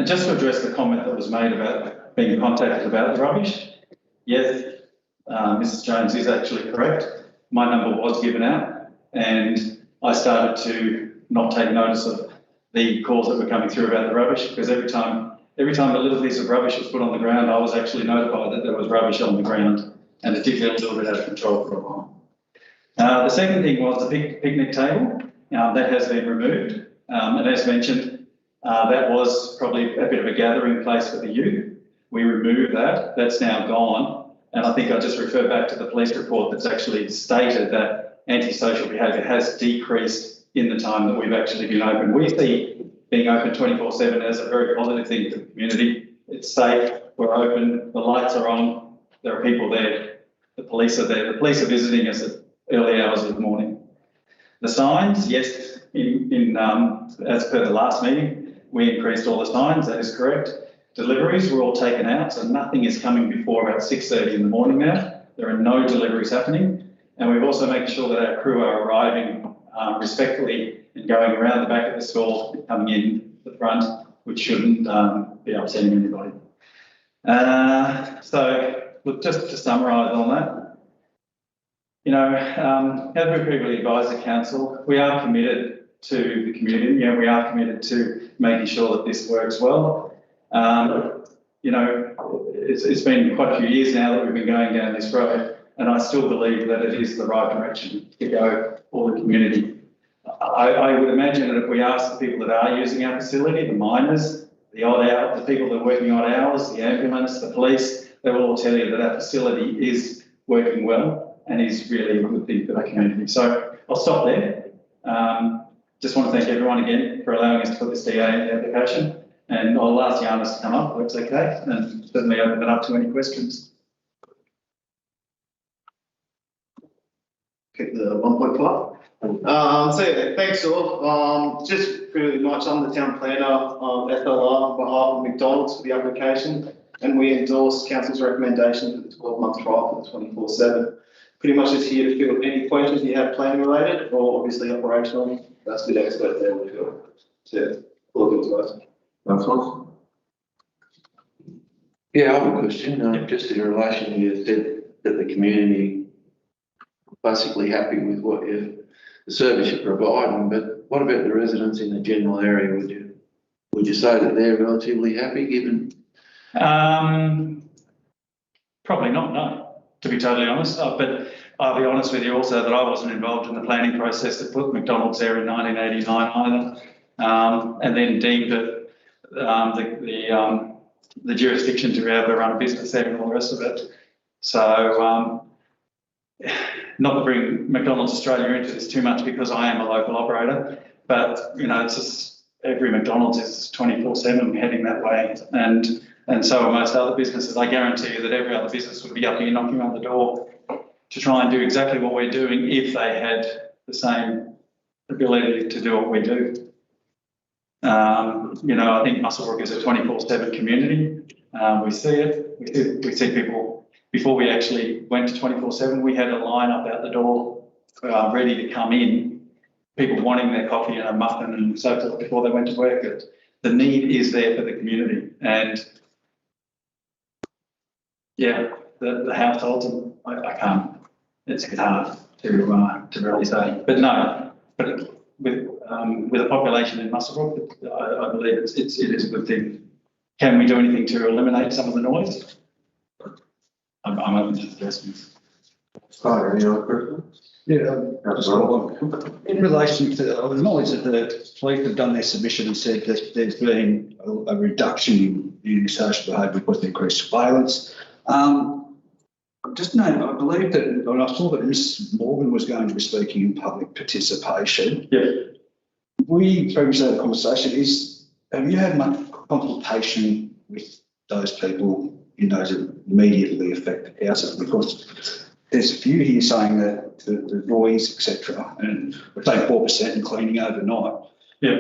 And just to address the comment that was made about being contacted about the rubbish, yes, Mrs. Jones is actually correct. My number was given out, and I started to not take notice of the calls that were coming through about the rubbish, because every time a little piece of rubbish was put on the ground, I was actually notified that there was rubbish on the ground, and it did get a little bit out of control for a while. The second thing was the picnic table. That has been removed, and as mentioned, that was probably a bit of a gathering place for the youth. We removed that. That's now gone, and I think I just refer back to the police report that's actually stated that antisocial behaviour has decreased in the time that we've actually been open. We see being open 24/7 as a very positive thing for the community. It's safe, we're open, the lights are on, there are people there, the police are there. The police are visiting us at early hours of the morning. The signs, yes, as per the last meeting, we increased all the signs, that is correct. Deliveries were all taken out, so nothing is coming before about 6:30 in the morning now. There are no deliveries happening. And we've also made sure that our crew are arriving respectfully and going around the back of the store, coming in the front, which shouldn't be upsetting anybody. So look, just to summarise on that, you know, as we previously advised the council, we are committed to the community. You know, we are committed to making sure that this works well. You know, it's been quite a few years now that we've been going down this road, and I still believe that it is the right direction to go for the community. I would imagine that if we ask the people that are using our facility, the miners, the people that are working odd hours, the ambulance, the police, they will all tell you that our facility is working well and is really a good thing for the community. So I'll stop there. Just want to thank everyone again for allowing us to put this DA in the application, and I'll ask Giannis to come up, if that's okay, and certainly open it up to any questions. Okay, the 1.5. So yeah, thanks all. Just pretty much, I'm the town planner of FLR on behalf of McDonald's for the application, and we endorse council's recommendation for the 12-month trial for the 24/7. Pretty much just here to field any questions you have planning related or obviously operational. That's the expert there will feel to look into us. That's awesome. Yeah, I have a question, just in relation to you said that the community basically happy with what the service you're providing, but what about the residents in the general area? Would you say that they're relatively happy given? Probably not, no. to be totally honest. But I'll be honest with you also that I wasn't involved in the planning process that put McDonald's there in 1989 either, and then deemed it the jurisdiction to be able to run a business there and all the rest of it. So not to bring McDonald's Australia into this too much because I am a local operator, but you know, it's just every McDonald's is 24/7 heading that way, and so are most other businesses. I guarantee you that every other business would be up here knocking on the door to try and do exactly what we're doing if they had the same ability to do what we do. You know, I think Muswellbrook is a 24/7 community. We see it. We see people. Before we actually went to 24/7, we had a line up out the door ready to come in, people wanting their coffee and a muffin and so forth before they went to work. The need is there for the community, and yeah, the households, I can't, it's hard to really say. But no, but with a population in Muswellbrook, I believe it is a good thing. Can we do anything to eliminate some of the noise? I'm open to suggestions. Sorry, any other questions? Yeah, in relation to, I acknowledge that the police have done their submission and said that there's been a reduction in social behaviour because of increased surveillance. Just note, I believe that, and I saw that Ms Morgan was going to be speaking in public participation. Yeah. We previously had a conversation, have you had much consultation with those people in those immediately affected houses? Because there's a few here saying that the noise, etc., and we're saying 4% and cleaning overnight. Yeah.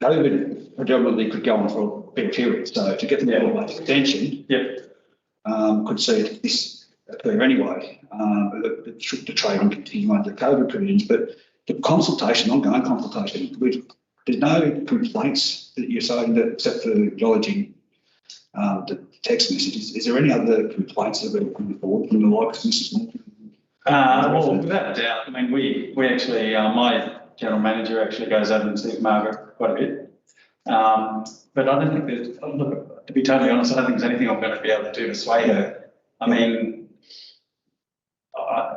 COVID predominantly could go on for a big period, so to get the level of extension, could see it this occur anyway. The trading continue under COVID provisions, but the consultation, ongoing consultation, there's no complaints that you're saying that, except for acknowledging the text messages. Is there any other complaints that have been put forward from the likes of Mrs. Morgan? Well, without a doubt. I mean, we actually, my general manager actually goes over and sees Margaret quite a bit. But I don't think there's, look, to be totally honest, I don't think there's anything I'm going to be able to do to sway her. I mean,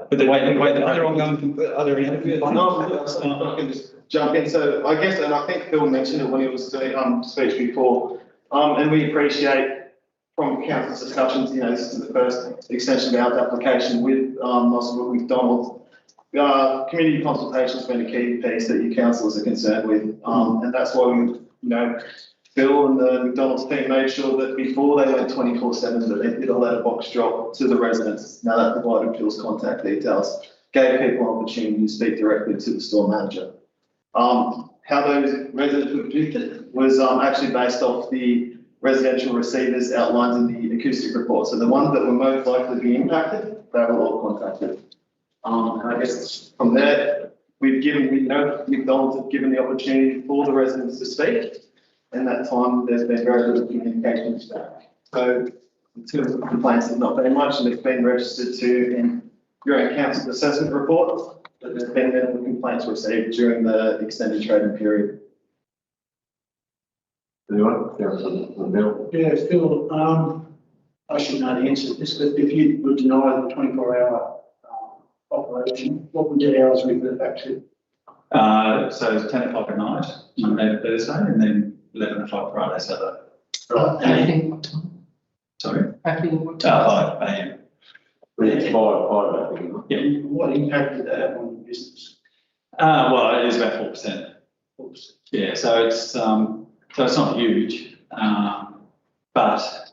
but the way that are there ongoing, are there any other complaints? No, I can just jump in. So I guess, and I think Phil mentioned it when he was doing speech before, and we appreciate from council's discussions, you know, this is the first extension of our application with Muswellbrook McDonald's. Community consultation has been a key piece that your councillors are concerned with, and that's why we, you know, Phil and the McDonald's team made sure that before they went 24/7 that they did a letterbox drop to the residents. Now that provided Phil's contact details, gave people an opportunity to speak directly to the store manager. How those residents were predicted was actually based off the residential receivers outlined in the acoustic report. So the ones that were most likely to be impacted, they were all contacted. And I guess from there, we know McDonald's have given the opportunity for the residents to speak. And that time, there's been very little communication back. So in terms of complaints, there's not very much, and it's been registered to in your own council assessment report, but there's been minimal complaints received during the extended trading period. Anyone? Yeah, Phil, I should know the answer to this, but if you would deny the 24-hour operation, what would the hours revert back to? So it's 10 o'clock at night, Monday to Thursday, and then 11 o'clock Friday, Saturday. Right. And what time? Sorry? Happening what time? 5 a.m. It's 5, I think. Yeah. What impact did that have on the business? Well, it is about 4%. 4%. Yeah, so it's not huge, but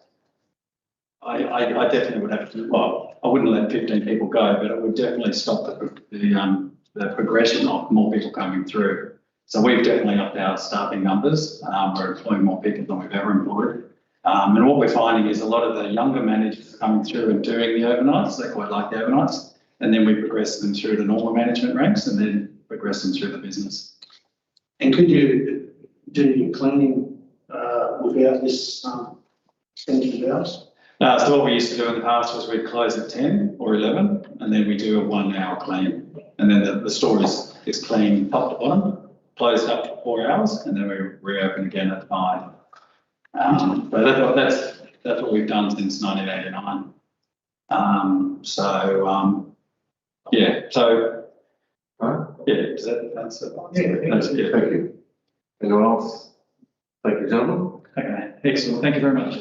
I definitely would have to. Well, I wouldn't let 15 people go, but it would definitely stop the progression of more people coming through. So we've definitely upped our staffing numbers. We're employing more people than we've ever employed. And what we're finding is a lot of the younger managers are coming through and doing the overnights. They quite like the overnights. And then we progress them through the normal management ranks and then progress them through the business. And could you do your cleaning without this extension of hours? So what we used to do in the past was we'd close at 10 or 11 and then we do a 1 hour clean. And then the store is clean top to bottom, closed up for 4 hours, and then we reopen again at 5. But that's what we've done since 1989. Yeah, so, yeah, does that answer? Yeah, thank you. Anyone else? Thank you, gentlemen. Okay, excellent, thank you very much.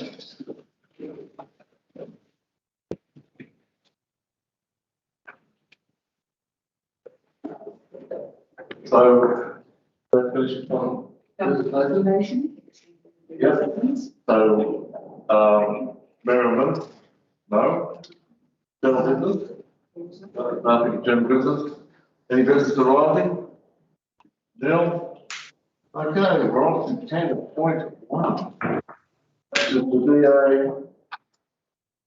So, resolution on presentation? Yeah. So, Merriman? No? General business? Nothing, general business? Any business arising? Nil? Okay, we're on to 10.1. This is the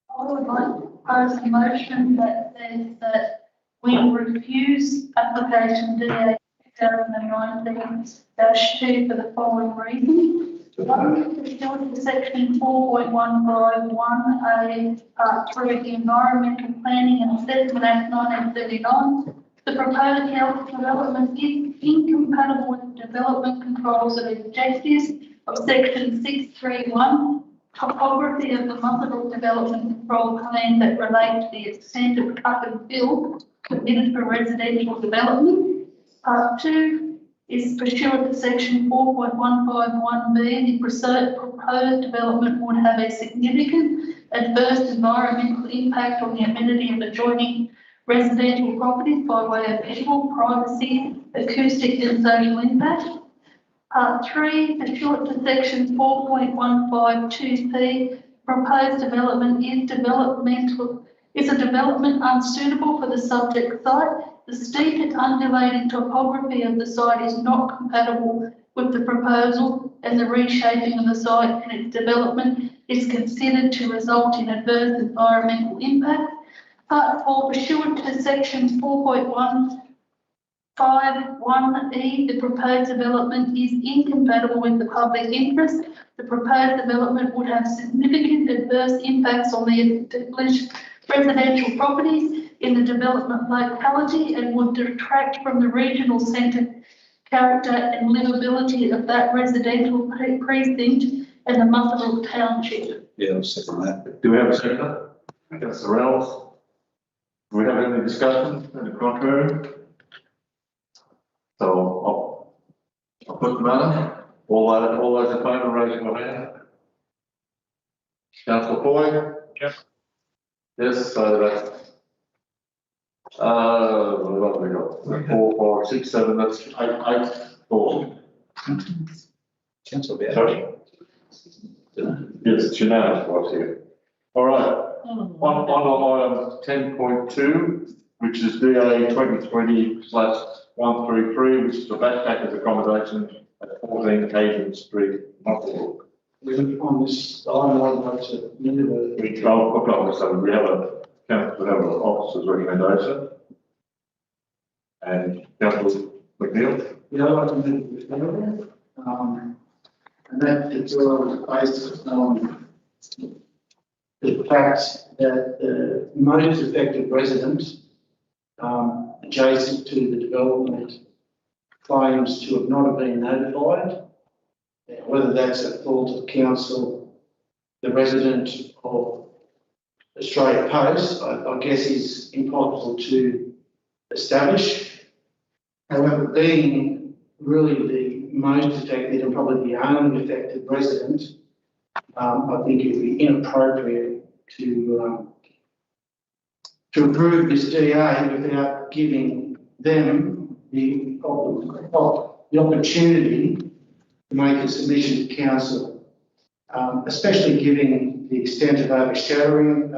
I would like to propose a motion that says that we refuse application DA 2019-2 for the following reasons. One, pursuant to section 4.151A, part 3 of the Environmental Planning and Assessment Act 1939, the proposed health development is incompatible with development controls and objectives of section 631, topography of the Muswellbrook Development Control Plan that relate to the extent of cut and fill permitted for residential development. Part 2 is pursuant to section 4.151B, the proposed development would have a significant adverse environmental impact on the amenity of adjoining residential properties by way of visual, privacy, acoustic and social impact. Part 3, pursuant to section 4.152C, proposed development is a development unsuitable for the subject site. The steep and undulating topography of the site is not compatible with the proposal, and the reshaping of the site and its development is considered to result in adverse environmental impact. Part 4, pursuant to section 4.151E, the proposed development is incompatible with the public interest. The proposed development would have significant adverse impacts on the established residential properties in the development locality and would detract from the regional centre character and livability of that residential precinct and the Muswellbrook Township. Yeah, I'll second that. Do we have a seconder? Councillor Reynolds? Do we have any discussion in the contrary? So I'll put the matter. All those in favour, raise your hand. Councillor Foy? Yep. Yes, so that's what have we got? 4, 5, 6, 7, that's 8, 4. Councillor Bear. Sorry? Yes, it's unanimous, what's here. All right, on item 10.2, which is DA 2020/133, which is the backpackers accommodation at 14 Hayden Street, Muswellbrook. On this item, I'd like to move So we have an officer's recommendation. And Councillor McNeil? Yeah, I'd like to move with and that particular was based on the fact that the most affected resident adjacent to the development claims to have not have been notified. Whether that's at fault of council, the resident of Australia Post, I guess is impossible to establish. However, being really the most affected and probably the only affected resident, I think it would be inappropriate to approve this DA without giving them the opportunity to make a submission to council, especially given the extent of overshadowing.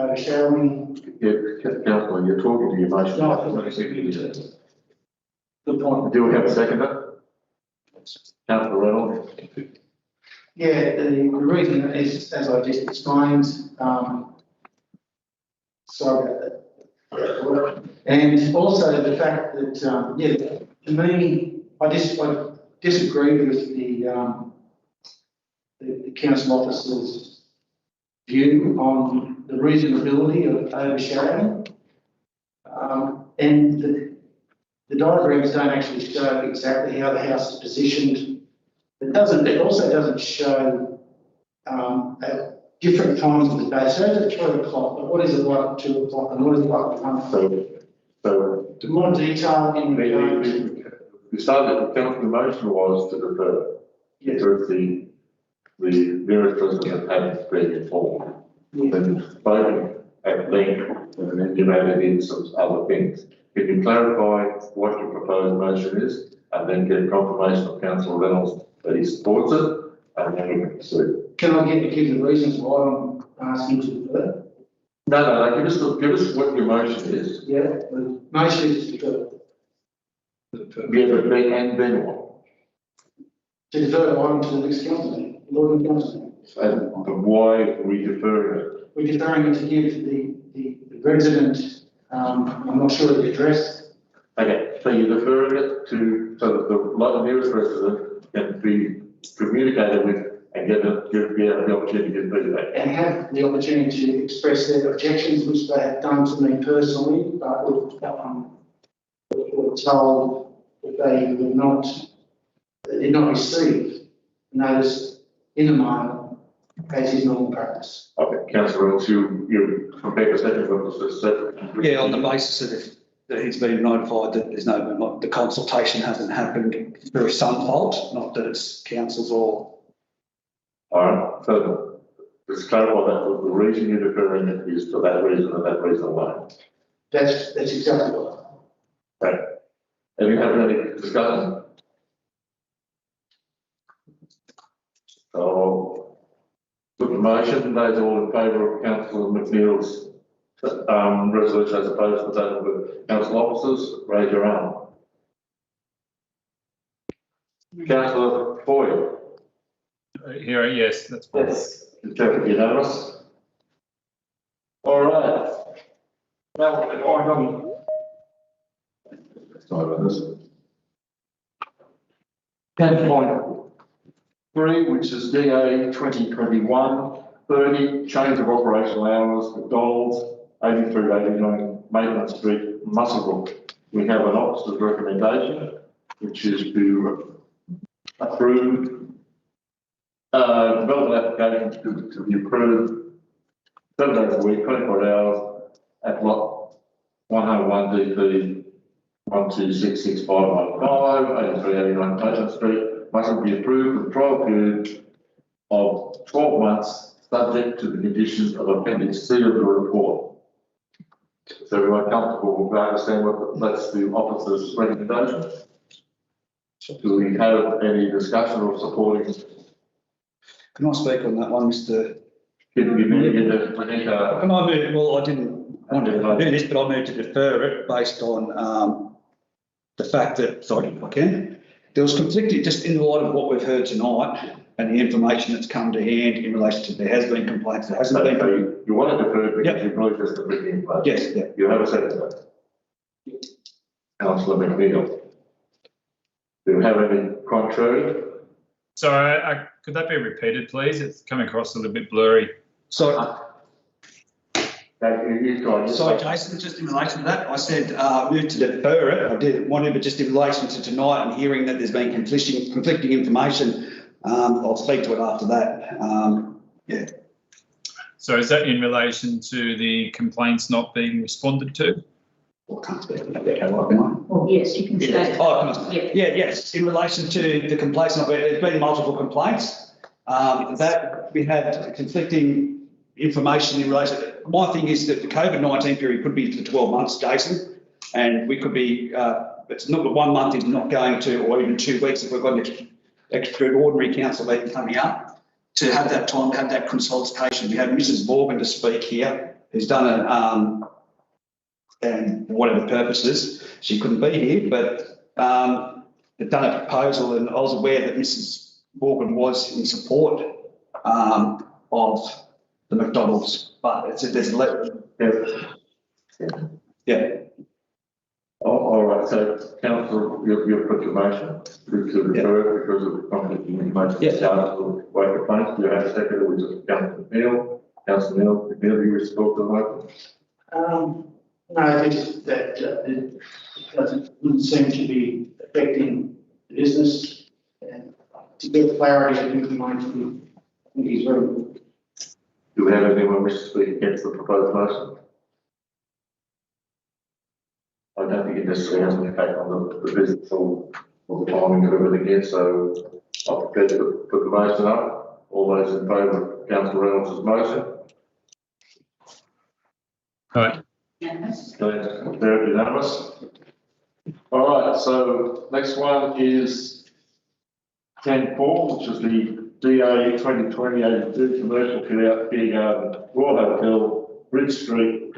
Yeah, Councillor, you're talking to your motion. No, I thought good point. Do we have a seconder? Councillor Reynolds? Yeah, the reason is, as I just explained, sorry about that. And also the fact that, to me, I disagree with the council officer's view on the reasonability of overshadowing. And the diagrams don't actually show exactly how the house is positioned. It also doesn't show different times of the day. So at 3 o'clock, but what is it like at 2 o'clock and what is it like at 1 o'clock? So More detail in regard to. the council motion was to defer. Yes. Because the nearest resident hadn't been informed. Then spoken at length and then you added in some other things. Can you clarify what your proposed motion is and then get confirmation of Councillor Reynolds that he supports it and then we can proceed. Can I give the reasons why I'm asking to defer? No, give us what your motion is. Yeah, the motion is to defer. Yeah, but then what? To defer the item to the next council meeting, Lord and Council. And why are we deferring it? We're deferring it to give the resident, I'm not sure of the address. Okay, so you're deferring it to, so that the nearest resident can be communicated with and get the opportunity to do that. And have the opportunity to express their objections, which they have done to me personally, but we're told that they did not receive notice in the moment as is normal practice. Okay, Councillor Reynolds, you compare a second with the second. Yeah, on the basis that he's been notified that there's no, the consultation hasn't happened through some fault, not that it's council's or. All right, so let's clarify that the reason you're deferring it is for that reason and that reason alone. That's exactly right. Okay. Have you had any discussion? So, put the motion, those all in favour of Councillor McNeil's resolution as opposed to that of the council officers, raise your arm. Councillor Foyle. Here, yes, that's fine. Yes, it's unanimous. All right. Now, sorry about this. 10.3, which is DA 2021-30, change of operational hours, McDonald's, 8389 Maitland Street, Muswellbrook. We have an officer's recommendation, which is to approve development application to be approved 7 days a week, 24 hours at block 101 DP 1266515, 8389 Maitland Street, must be approved for the trial period of 12 months, subject to the conditions of Appendix C of the report. Is everyone comfortable with understanding that's the officer's recommendation? Do we have any discussion or supporting? Can I speak on that one, Mr. Can I move? Well, I didn't want to do this, but I moved to defer it based on the fact that, sorry, if I can, there was conflicting, just in the light of what we've heard tonight and the information that's come to hand in relation to there has been complaints, there hasn't been. You want to defer because you believe there's conflicting information? Yes, yeah. You have a second to that. Councillor McNeil. Do you have any contrary? Sorry, could that be repeated, please? It's coming across a little bit blurry. Sorry, Sorry, Jason, just in relation to that, I said move to defer it. I did want to, but just in relation to tonight and hearing that there's been conflicting information, I'll speak to it after that. Yeah. So is that in relation to the complaints not being responded to? Well, I can't speak to that, can I? Well, yes, you can say. Oh, yes, in relation to the complaints, there's been multiple complaints. That we had conflicting information in relation. My thing is that the COVID-19 period could be for 12 months, Jason, and we could be, it's not 1 month is not going to, or even 2 weeks if we've got an extraordinary council meeting coming up, to have that time, to have that consultation. We have Mrs. Morgan to speak here, who's done and for whatever purposes, she couldn't be here, but they've done a proposal, and I was aware that Mrs. Morgan was in support of the McDonald's, but there's a letter. Yeah. All right, so councillor, you've put your motion to defer because of the conflicting information. Yes. Councillor Waker Plains, you have a second, which is Councillor Neil. Councillor Neil, do you wish to talk to the motion? No, I think that it doesn't seem to be affecting the business, and to get clarity of information, I think is very good. Do we have anyone wish to speak against the proposed motion? I don't think it necessarily has an impact on the business or the timing of everything here, so I'll prepare to put the motion up. All those in favour of Councillor Reynolds' motion? Aye. Very unanimous. All right, so next one is 10.4, which is the DA 2020-82 commercial beer garden, Royal Hotel, Bridge Street.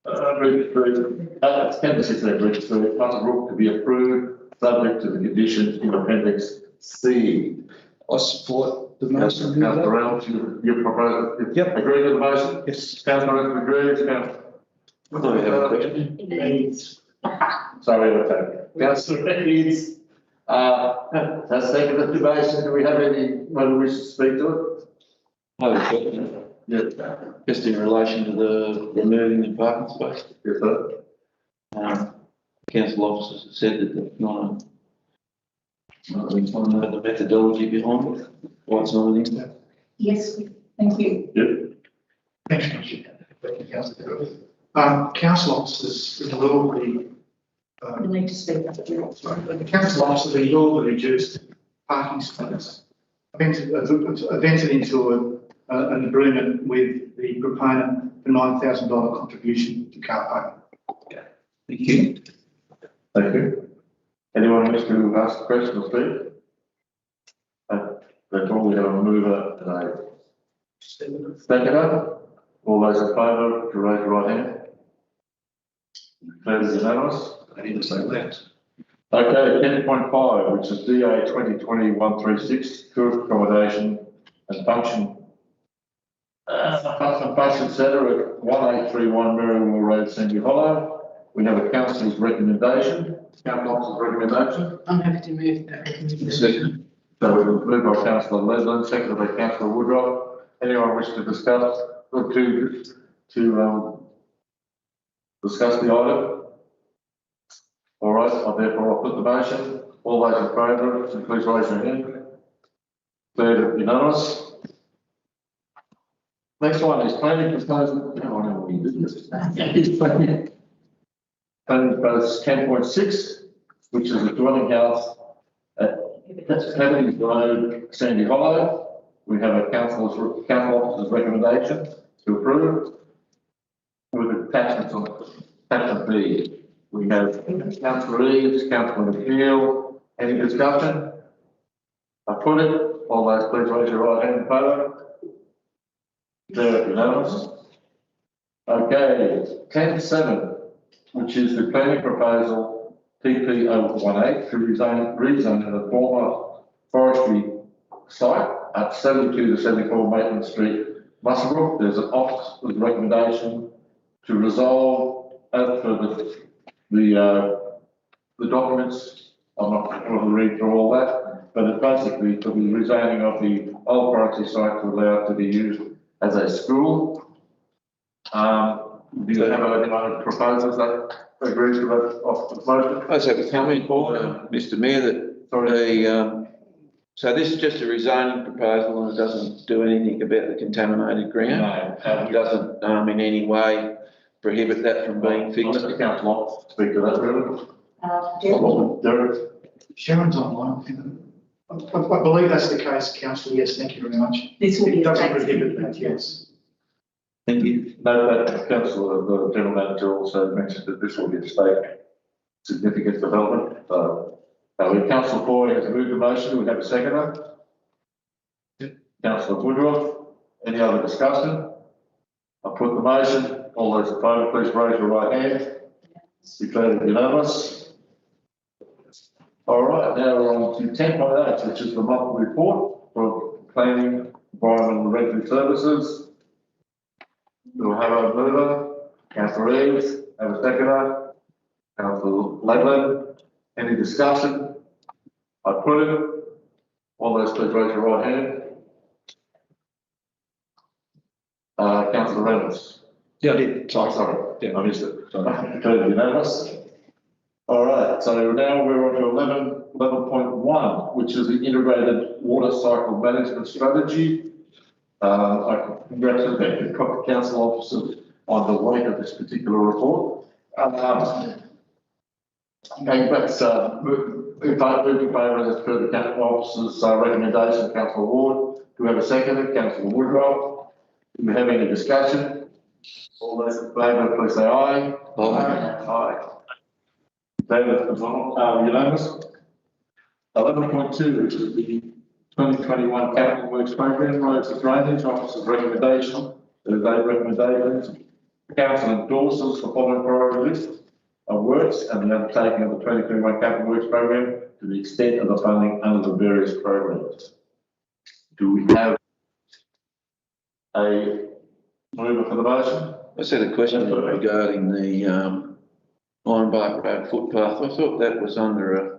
Bridge Street, it's 10 there, Bridge Street, Muswellbrook to be approved, subject to the conditions in Appendix C. I support the motion. Councillor Reynolds, you propose it? Yep. Agree with the motion? Yes. Councillor Reynolds agrees, Do we have a question? Sorry, okay. Councillor Reynolds, that's seconded the motion. Do we have anyone who wishes to speak to it? I have a question. Yes. Just in relation to the removing the parking space. Yes, sir. Council officers have said that it's not the methodology behind it, why it's not an impact. Yes, thank you. Yep. Council officers will be, You need to speak up. the council officers will reduce parking space. I've entered into an agreement with the proponent for $9,000 contribution to car parking. Thank you. Thank you. Anyone wish to ask a question or speak? That's all. We have a mover and a seconder. All those in favour, to raise your right hand. That is unanimous. I need to say that. Okay, 10.5, which is DA 2020-136, tourist accommodation and function centre at 1831 Merriwell Road, Sandy Hollow. We have a councillor's recommendation. Council officer's recommendation. I'm happy to move that recommendation. Second. So we will move by Councillor Leslie, seconded by Councillor Woodrow. Anyone wish to discuss or to discuss the item? All right, therefore I'll put the motion. All those in favour, please raise your hand. Third, unanimous. Next one is planning proposal. Planning proposal 10.6, which is a dwelling house at Heavenly Road, Sandy Hollow. We have a council officer's recommendation to approve with attachments on attachment B. We have Councillor Reeves, Councillor McNeil. Any discussion? I put it. All those please raise your right hand in favour. There, unanimous. Okay, 10.7, which is the planning proposal PP018 to rezone the former forestry site at 72 to 74 Maitland Street, Muswellbrook. There's an officer's recommendation to resolve as per the documents. I'm not going to read through all that, but it basically for the rezoning of the old forestry site to allow it to be used as a school. Do you have anyone who proposes that agrees with that off the motion? I just have a comment, Mr. Mayor, that so this is just a rezoning proposal and it doesn't do anything about the contaminated ground. No. It doesn't in any way prohibit that from being fixed. The council speak to that, really. Derek. Sharon's online. I believe that's the case, councillor. Yes, thank you very much. This will be It doesn't prohibit that, yes. Thank you. No, that councillor, the general manager also mentioned that this will be a state significant development. Councillor Foy has moved the motion. We have a seconder. Councillor Woodruff. Any other discussion? I'll put the motion. All those in favour, please raise your right hand. Declared unanimous. All right, now we're on to 10.8, which is the monthly report for planning, environment and regulatory services. We'll have a mover, Councillor Reeves, have a seconder, Councillor Lakeland. Any discussion? I put it. All those please raise your right hand. Councillor Reynolds. Yeah, I did. Sorry. Yeah. I missed it. Sorry. Declared unanimous. All right, so now we're on to 11.1, which is the integrated water cycle management strategy. I congratulate the council officers on the weight of this particular report. Going back, in favour as per the council officers' recommendation, Councillor Ward. Do we have a seconder? Councillor Woodrow. Do we have any discussion? All those in favour, please say aye. Aye. David, unanimous. 11.2, which is the 2021 Capital Works Program, roads and drainage officers' recommendation. There's eight recommendations. The council endorses the following priority list of works and the undertaking of the 2021 Capital Works Program to the extent of the funding under the various programs. Do we have a mover for the motion? I said a question regarding the Ironbark Road footpath. I thought that was under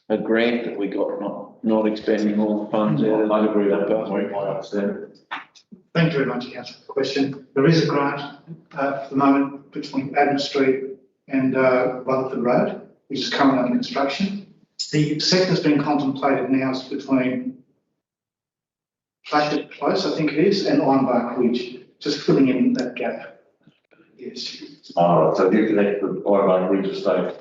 a grant that we got, not expending all the funds out of. I agree that point, I understand. Thank you very much, Councillor, for the question. There is a grant for the moment between Adam Street and Rutherford Road, which is currently under construction. The sector's been contemplated now is between Plashet Close, I think it is, and Ironbark Ridge, just filling in that gap. Yes. All right, so you connect the Ironbark Ridge estate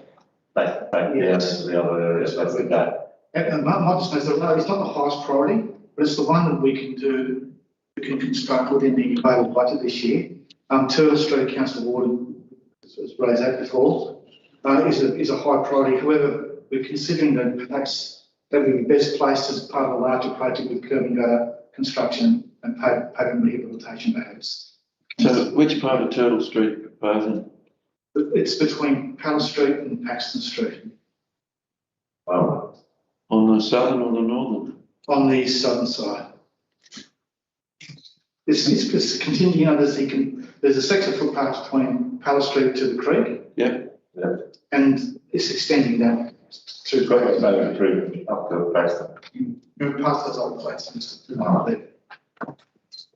back down to the other areas, that's the gap. And my just the road is not the highest priority, but it's the one that we can do, we can construct within the available budget this year. Turtle Street, Councillor Ward has raised that before, is a high priority. However, we're considering that perhaps that would be best placed as part of a larger project with curb and gutter construction and pavement rehabilitation perhaps. So which part of Turtle Street proposing? It's between Palace Street and Paxton Street. Oh. On the southern or the northern? On the southern side. It's continuing, there's a section of footpath between Palace Street to the creek. Yep. And it's extending that through the creek up to Paxton. Past those old places.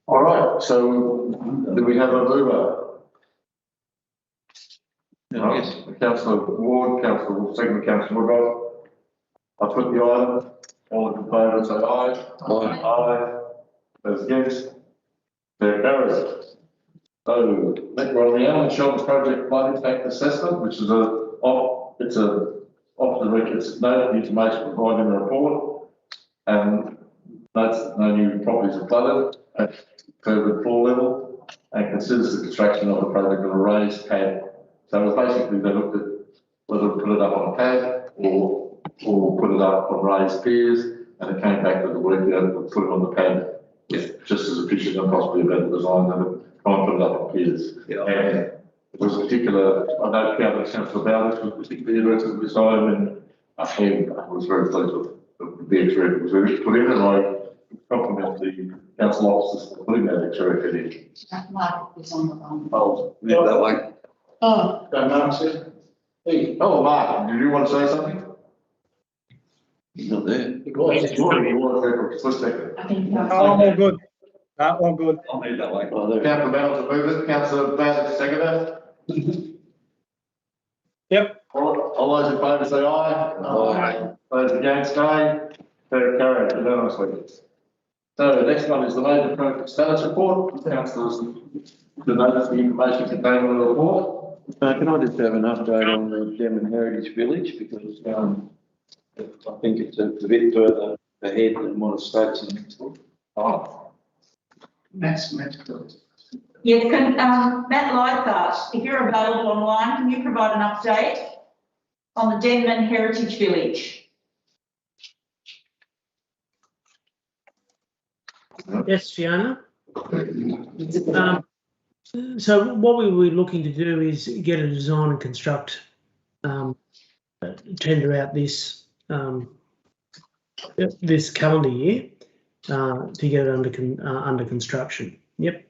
All right, so do we have a mover? Yes. Councillor Ward, second Councillor Woodrow. I put the item. All in favour, say aye. Aye. Aye. Those against? There carries. So, we're on the Allen Shelters Project Flood Impact Assessment, which is it's off the record, it's noted information provided in the report, and notes that no new properties are flooded at further floor level, and considers the construction of the project on a raised pad. So it was basically they looked at whether to put it up on a pad or put it up on raised piers, and it came back to the work that put it on the pad with just as efficient and possibly a better design than try and put it up on piers. Yeah. And it was a particular, I know Councillor Bowers was particularly interested in this item, and I was very pleased with the extra effort that was put in, and I compliment the council officers for putting that extra effort in. That Mark was on the phone. Oh, yeah, that way. Oh. Go, Mark, sir. Hey. Oh, Mark, did you want to say something? He's not there. He was there for a split second. I think. All good. All good. I'll move that way. Councillor Bowles to move it, Councillor Bowles seconder. Yep. All those in favour say aye. Aye. Those against, nay. They're carried unanimously. So the next one is the major project status report. Councillors, to notice the information contained in the report. Can I just have an update on the Denman Heritage Village, because I think it's a bit further ahead than what it states in the report. Oh. Matt. Yes, Matt Lythart, if you're available online, can you provide an update on the Denman Heritage Village? Yes, Fiona. So what we were looking to do is get a design and construct, tender out this this calendar year to get it under construction. Yep.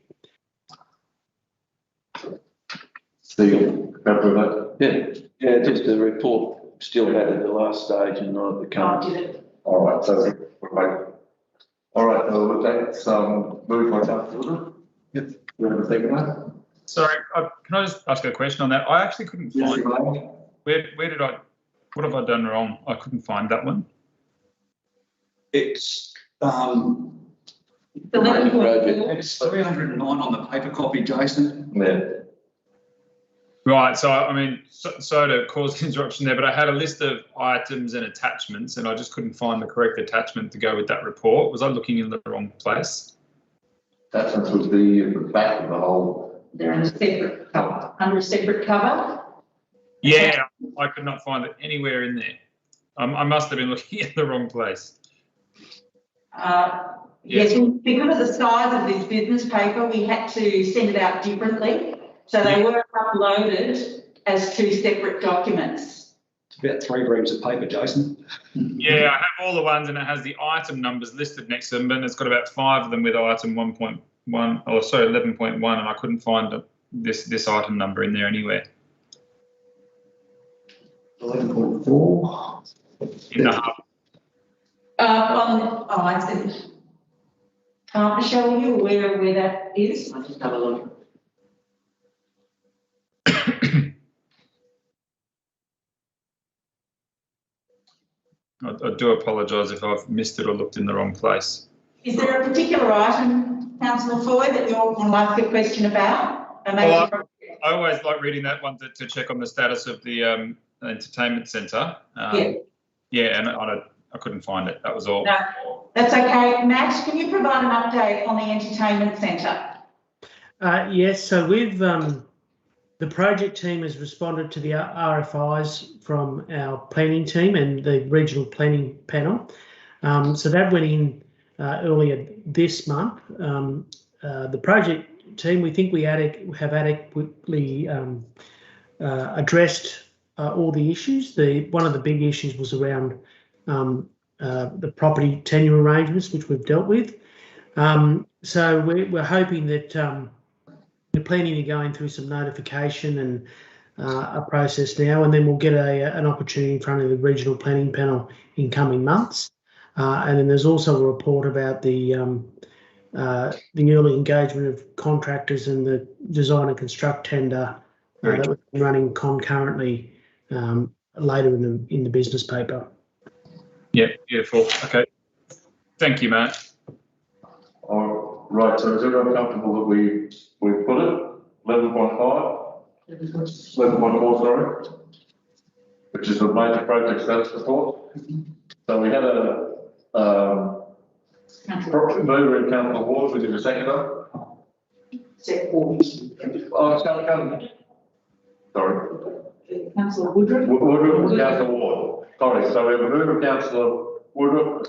Yeah, just the report still at the last stage and not at the current. All right, so we're all right, that's moved by Councillor. Yep. You have a second that? Sorry, can I just ask a question on that? I actually couldn't find what have I done wrong? I couldn't find that one. It's It's 309 on the paper copy, Jason. Yeah. Right, so I mean, so to cause interruption there, but I had a list of items and attachments and I just couldn't find the correct attachment to go with that report. Was I looking in the wrong place? Attachments would be at the back of the whole. They're in a separate cover, under a separate cover. Yeah, I could not find it anywhere in there. I must have been looking at the wrong place. Yes, because of the size of this business paper, we had to send it out differently. So they were uploaded as two separate documents. It's about 3 grams of paper, Jason. Yeah, I have all the ones and it has the item numbers listed next to them, and it's got about 5 of them with item 1.1, or sorry, 11.1, and I couldn't find this item number in there anywhere. 11.4. In the hub. I see. Michelle, are you aware of where that is? I'll just have a look. I do apologise if I've missed it or looked in the wrong place. Is there a particular item, Councillor Foy, that you want to ask a question about? Well, I always like reading that one to check on the status of the entertainment centre. Yeah, and I couldn't find it. That was all. No, that's okay. Matt, can you provide an update on the entertainment centre? Yes, so we've the project team has responded to the RFIs from our planning team and the regional planning panel. So that went in earlier this month. The project team, we think we have adequately addressed all the issues. One of the big issues was around the property tenure arrangements, which we've dealt with. So we're hoping that the planning are going through some notification and a process now, and then we'll get an opportunity in front of the regional planning panel in coming months. And then there's also a report about the early engagement of contractors and the design and construct tender that we've been running concurrently later in the business paper. Yeah, beautiful. Okay. Thank you, Matt. Right, so is everyone comfortable that we put it 11.5, 11.4, sorry, which is the major project status report. So we had a mover in Councillor Ward, we did a seconder. Sorry. Councillor Woodruff. Woodruff and Councillor Ward. Sorry, so we have a mover, Councillor Woodruff.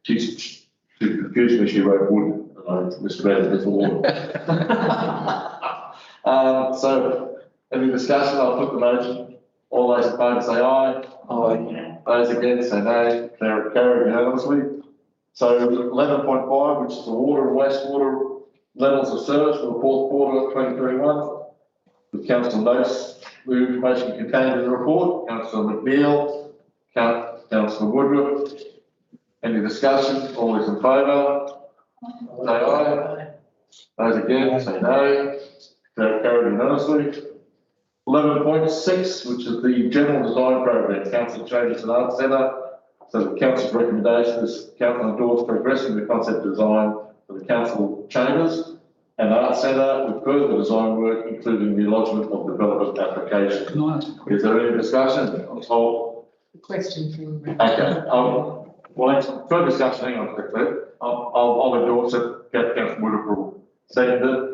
She confused me, she wrote Wood. I misread it as a Ward. So, any discussion? I'll put the motion. All those in favour say aye. Aye. Those against say nay. They're carried unanimously. So 11.5, which is the water and wastewater levels of service for the fourth quarter of 2021. The council notes the information contained in the report. Councillor McNeil, Councillor Woodruff. Any discussion? All those in favour say aye. Those against say no. They're carried unanimously. 11.6, which is the general design program, council changes and art centre. So the council's recommendation is council endorse progressing the concept design for the council chambers and art centre with further design work, including the lodgement of development application. Is there any discussion? Question from. Okay. Well, further discussion. Hang on quickly. I'll endorse it. Get Councillor Woodruff will second it.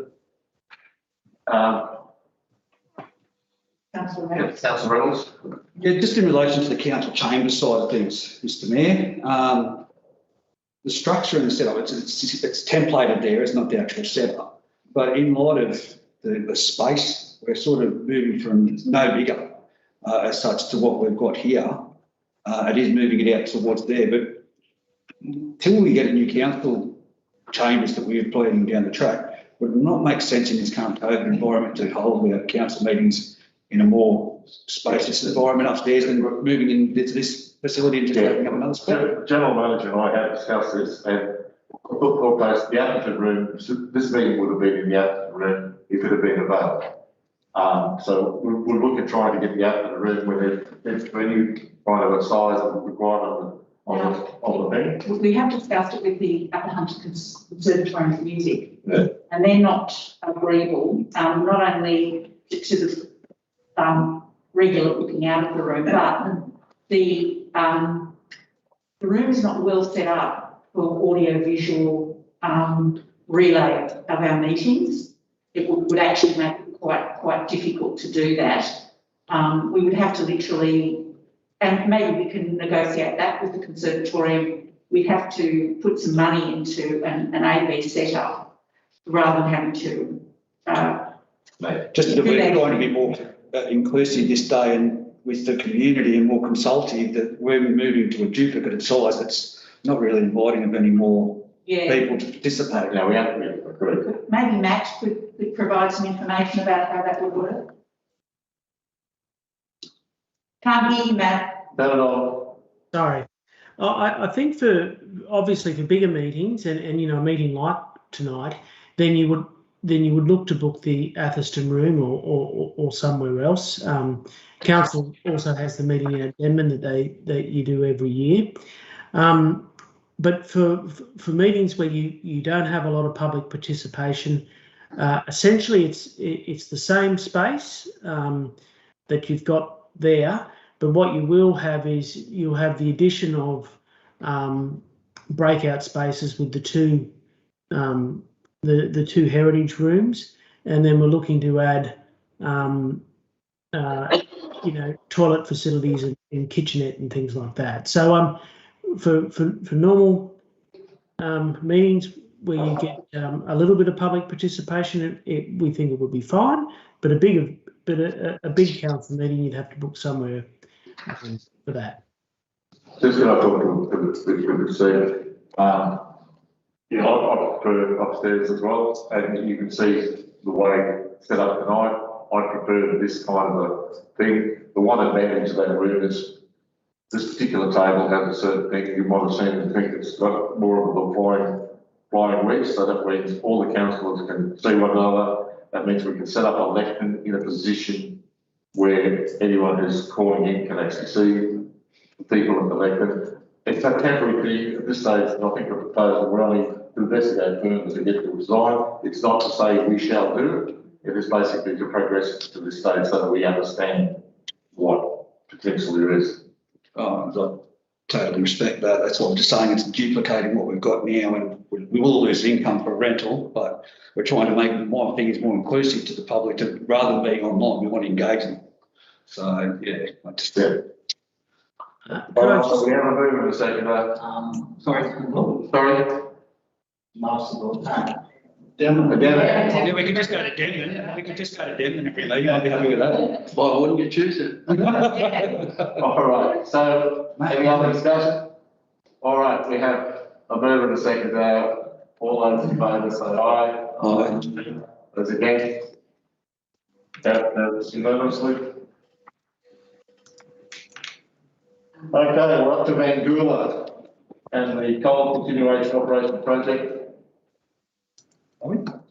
Councillor Reynolds. Yeah, just in relation to the council chambers side of things, Mr. Mayor, the structure and the setup, it's templated there, it's not the actual setup. But in light of the space, we're sort of moving from no bigger as such to what we've got here. It is moving it out towards there, but until we get a new council chambers that we're planning down the track, would not make sense in this current COVID environment to hold our council meetings in a more spacious environment upstairs and moving into this facility and just opening up another spot. General Manager and I have discussed this, and for the applicant room, this meeting would have been in the applicant room if it had been available. So we're looking at trying to get the applicant room where there's any kind of a size of requirement of the thing. We have discussed it with the Upper Hunter Conservatory of Music, Yeah. and they're not agreeable, not only to the regular looking out of the room, but the room is not well set up for audio-visual relay of our meetings. It would actually make it quite difficult to do that. We would have to literally, and maybe we can negotiate that with the conservatorium. We'd have to put some money into an AV setup rather than having to. Just that we're trying to be more inclusive this day and with the community and more consultative, that we're moving to a duplicate size that's not really inviting of any more people to participate. No, we have to agree. Maybe Matt could provide some information about how that would work. Can't hear you, Matt. Not at all. Sorry. I think obviously for bigger meetings and a meeting like tonight, then you would look to book the Atherstone room or somewhere else. Council also has the meeting in Denman that you do every year. But for meetings where you don't have a lot of public participation, essentially it's the same space that you've got there, but what you will have is you'll have the addition of breakout spaces with the two heritage rooms, and then we're looking to add toilet facilities and kitchenette and things like that. So for normal meetings where you get a little bit of public participation, we think it would be fine. But a big council meeting, you'd have to book somewhere for that. Just going to talk to the scene. I prefer upstairs as well, and you can see the way it's set up tonight. I prefer this kind of a thing. The one advantage of that room is this particular table has a certain thing. You might have seen and think it's got more of a flying wedge, so that means all the councillors can see one another. That means we can set up a lectern in a position where anyone who's calling in can actually see the people in the lectern. It's a temporary thing. At this stage, nothing to propose. We're only to investigate firms to get the design. It's not to say we shall do it. It is basically to progress to this stage so that we understand what potential there is. I totally respect that. That's what I'm just saying. It's duplicating what we've got now, and we will lose income for rental, but we're trying to make my thing is more inclusive to the public. Rather than being online, we want to engage them. So yeah, I just. Yeah. We have a move in a second. Sorry. Denman. Yeah, we can just go to Denman. We can just go to Denman every meeting. I'll be happy with that. Why wouldn't you choose it? All right. So, any other discussion? All right. We have a move in a second. All those in favour say aye. Aye. Those against? That's unanimously. Okay, we're up to Mangoola and the coal continuation operation project.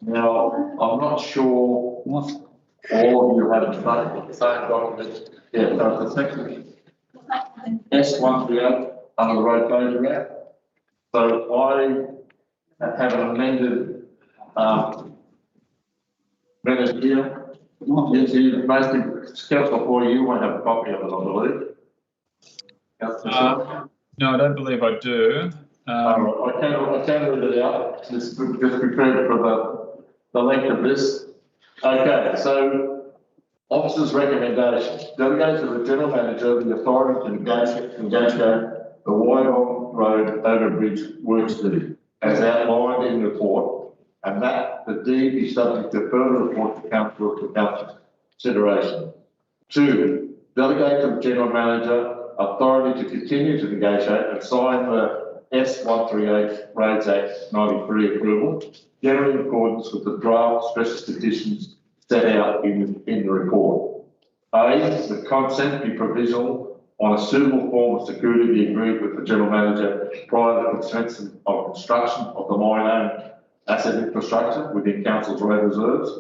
Now, I'm not sure what all of you have the same document. Yeah, so the section S138 under the road closure act. So I have an amended minute here. Yes, Councillor Foy, you won't have a copy of it, I believe. No, I don't believe I do. I can read it out, just prepared for the length of this. Okay, so officer's recommendation. Delegate to the general manager the authority to negotiate the Wyong Road overbridge work study as outlined in the report, and that the deed be subject to further report to council for council consideration. 2, delegate to the general manager authority to continue to negotiate and sign the S138 Roads Act 93 approval, generally in accordance with the draft special conditions set out in the report. A, the consent be provisional on a suitable form of security be agreed with the general manager prior to the commencement of construction of the mine-owned asset infrastructure within council's road reserves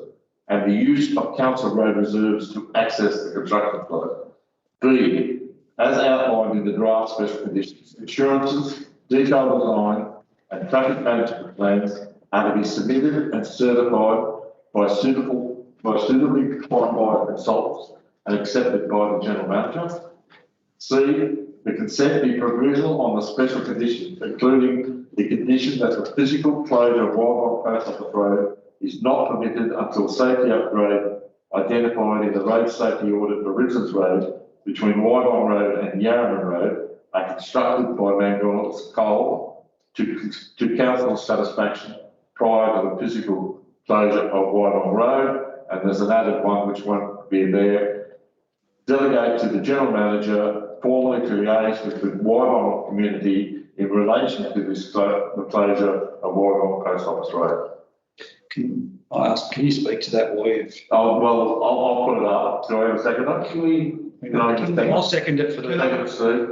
and the use of council road reserves to access the construction flow. B, as outlined in the draft special conditions. Insurances, detailed design and traffic management plans are to be submitted and certified by suitably qualified consultants and accepted by the general manager. C, the consent be provisional on the special conditions, including the condition that the physical closure of Wildlife Post Office Road is not permitted until safety upgrade identified in the road safety audit for Richards Road between Wyvong Road and Yarraman Road are constructed by Mangoola Coal to council's satisfaction prior to the physical closure of Wyvong Road. And there's an added one which won't be there. Delegate to the general manager formally to liaise with the Wyvong community in relation to this the closure of Wyvong Post Office Road. Can I ask, can you speak to that, William? Oh, well, I'll put it up. Do I have a second? I'll second it for the. Second, Steve.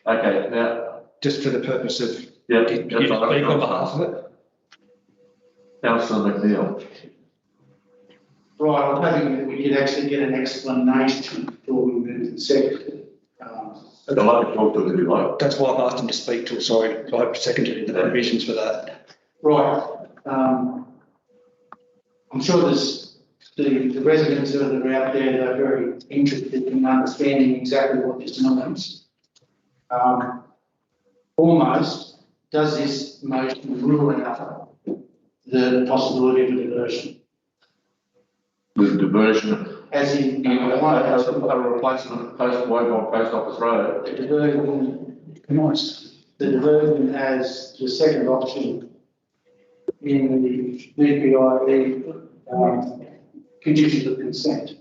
Okay, now. Just for the purpose of. Yeah. You speak on behalf of it? Councillor McNeil. Right, I'm hoping that we could actually get an explanation before we move to the second. I'd like to talk to it if you like. That's why I've asked him to speak to it. Sorry, I seconded the provisions for that. Right. I'm sure there's the residents that are out there that are very interested in understanding exactly what this means. Foremost, does this motion rule out the possibility of a diversion? The diversion, as in a replacement post Wyvong Post Office Road. The diversion, nice. The diversion as the second option in the DPIE conditions of consent.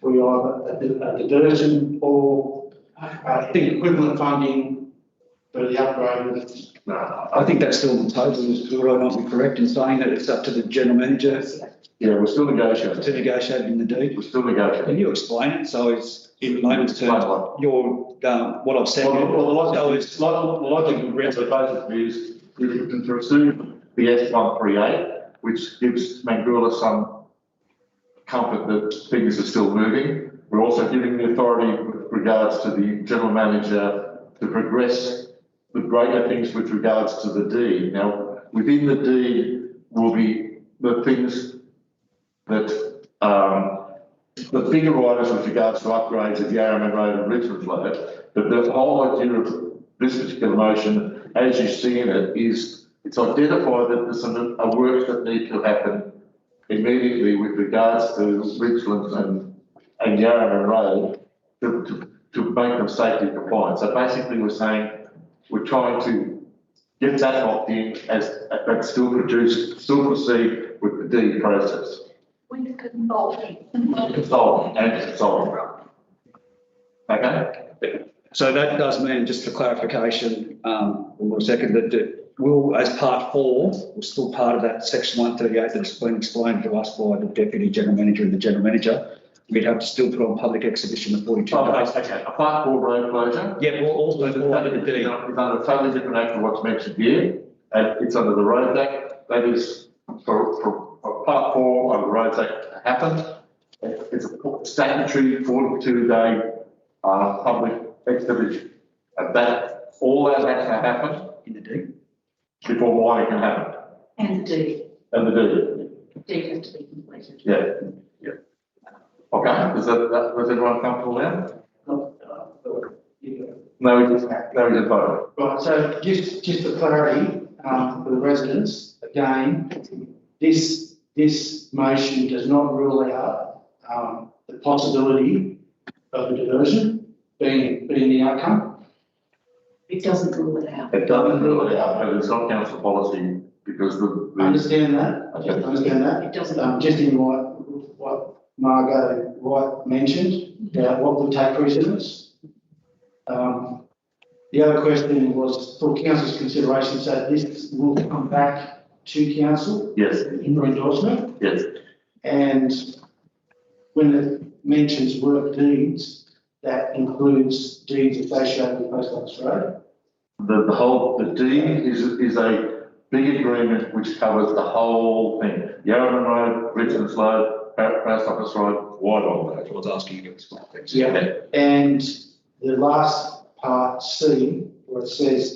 We either a diversion or I think equivalent funding for the upgrade. I think that's still on the table. Would I not be correct in saying that it's up to the general manager? Yeah, we're still negotiating. To negotiate in the deed. We're still negotiating. Can you explain it? So it's in layman's terms, what I've said. Well, the logic of the is we can pursue the S138, which gives Mangoola some comfort that things are still moving. We're also giving the authority with regards to the general manager to progress the greater things with regards to the deed. Now, within the deed will be the things that the bigger items with regards to upgrades of Yarraman Road and Richmond Road, but the whole idea of this particular motion, as you see in it, is it's identified that there's some work that needs to happen immediately with regards to Richland and Yarraman Road to make them safety compliant. So basically we're saying we're trying to get that locked in but still proceed with the deed process. With consulting. Consulting. Okay? So that does mean, just for clarification, one more second, that will, as part 4, we're still part of that section 138 that's been explained to us by the Deputy General Manager and the General Manager. We'd have to still put on public exhibition of 42 days. Okay, a part 4 road closure. Yeah, we'll also under the deed. It's under a totally different act to what's mentioned here, and it's under the Road Act. That is for part 4 of the Road Act to happen. It's a statutory 42-day public exhibition, and that all that has to happen in the deed before why it can happen. And the deed. And the deed. The deed has to be completed. Yeah. Yeah. Okay. Is that was everyone comfortable now? No, we just voted. Right. So just for clarity, for the residents, again, this motion does not rule out the possibility of a diversion being the outcome. It doesn't rule it out. It doesn't rule it out, but it's not council policy because I understand that. I just understand that. It doesn't. Just in what Margot White mentioned about what would take precedence. The other question was for council's consideration, so this will come back to council. Yes. For endorsement. Yes. And when it mentions work deeds, that includes deeds associated with Post Office Road. The deed is a big agreement which covers the whole thing. Yarraman Road, Richards Road, Post Office Road, Wyvong Road. I was asking you to explain things. Yeah. And the last part C, where it says,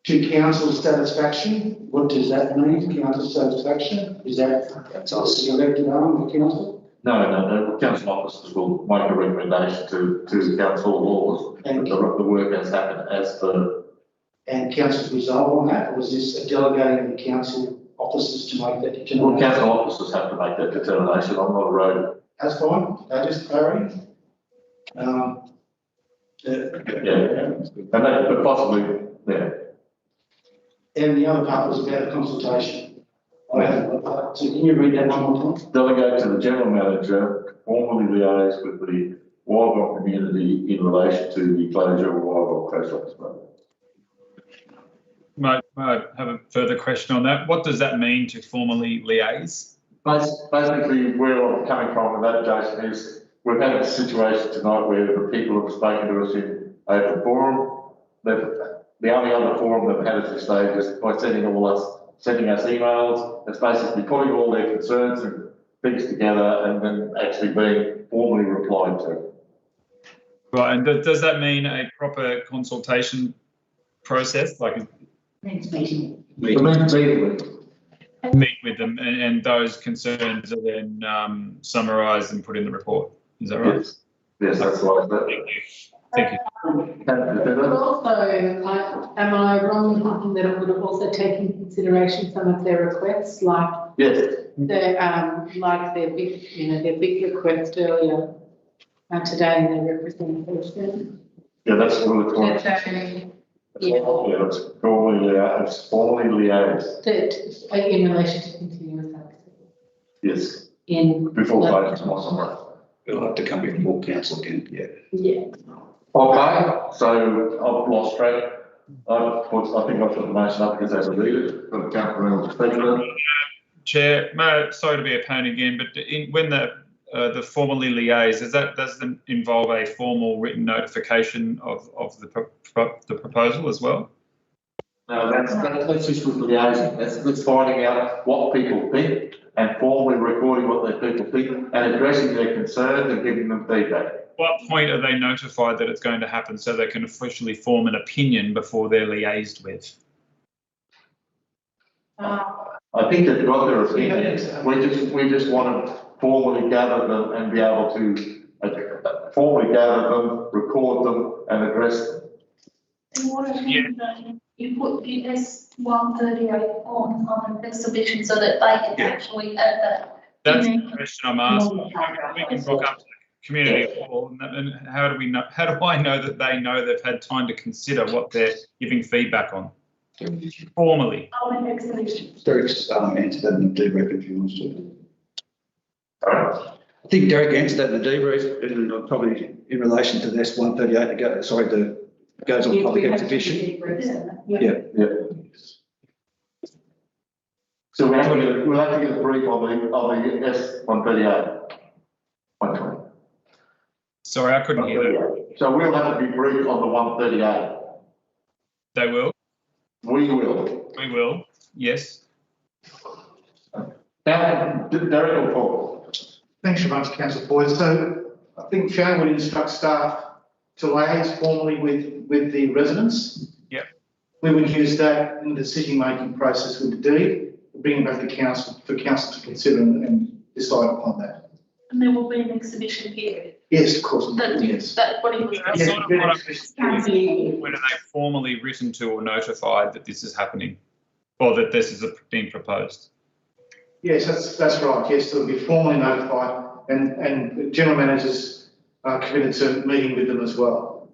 to council satisfaction, what does that mean, council satisfaction? Is that's us elected arm of council? No, the council officers will make a recommendation to the council laws, and the work has happened as per. And council's resolve on that, or is this delegating the council officers to make that determination? Well, council officers have to make that determination. I'm not a road. That's fine, that is clarity. Yeah, and that could possibly, yeah. And the other part was about consultation. So can you read that one more time? Delegate to the general manager, formally liaise with the wildlife community in relation to the closure of wildlife post office road. May I have a further question on that? What does that mean to formally liaise? Basically, where I'm coming from with that, Jason, is we've had a situation tonight where the people have spoken to us in open forum. The only other forum they've had at this stage is by sending us emails. It's basically putting all their concerns and things together and then actually being formally replied to. Right, and does that mean a proper consultation process, like Meeting. meet with them, and those concerns are then summarised and put in the report? Is that right? Yes, that's right. Thank you. But also, am I wrong in thinking that it would have also taken into consideration some of their requests, like their big request earlier today in their representation? Yeah, that's really cool. Yeah, it's formally liaised. In relation to continuous activity. Yes. In before voting tomorrow. We'll have to come before council again, yeah. Yeah. Okay, so I've lost track. I think I've put the motion up because I have to read it. Got a councillor. Chair, sorry to be a pain again, but when the formally liaise, does that involve a formal written notification of the proposal as well? No, that's just with liaising. That's finding out what people think and formally recording what their people think and addressing their concerns and giving them feedback. What point are they notified that it's going to happen so they can officially form an opinion before they're liaised with? I think they've got their opinions. We just want to formally gather them and be able to formally gather them, record them, and address them. And what if you put the S138 on an exhibition so that they can actually add that? That's the question I'm asking. We can rock up to the community hall, and how do we know? How do I know that they know they've had time to consider what they're giving feedback on? Formally. On an exhibition. Derek's answered that in the debrief if you want to. I think Derek answered that in the debrief, and probably in relation to this 138 goes on public exhibition. Yeah. So we'll have to get a brief on the S138. 120. Sorry, I couldn't hear that. So we'll have to be briefed on the 138. They will? We will. We will, yes. Now, Derek will talk. Thanks very much, Councillor Boyd. So I think Shane would instruct staff to liaise formally with the residents. Yep. We would use that in the decision-making process with the deed, bring it back to council for council to consider and decide upon that. And there will be an exhibition period. Yes, of course. That's what he was That's sort of what I'm asking. When are they formally written to or notified that this is happening, or that this is being proposed? Yes, that's right. Yes, they'll be formally notified, and general managers are committed to meeting with them as well.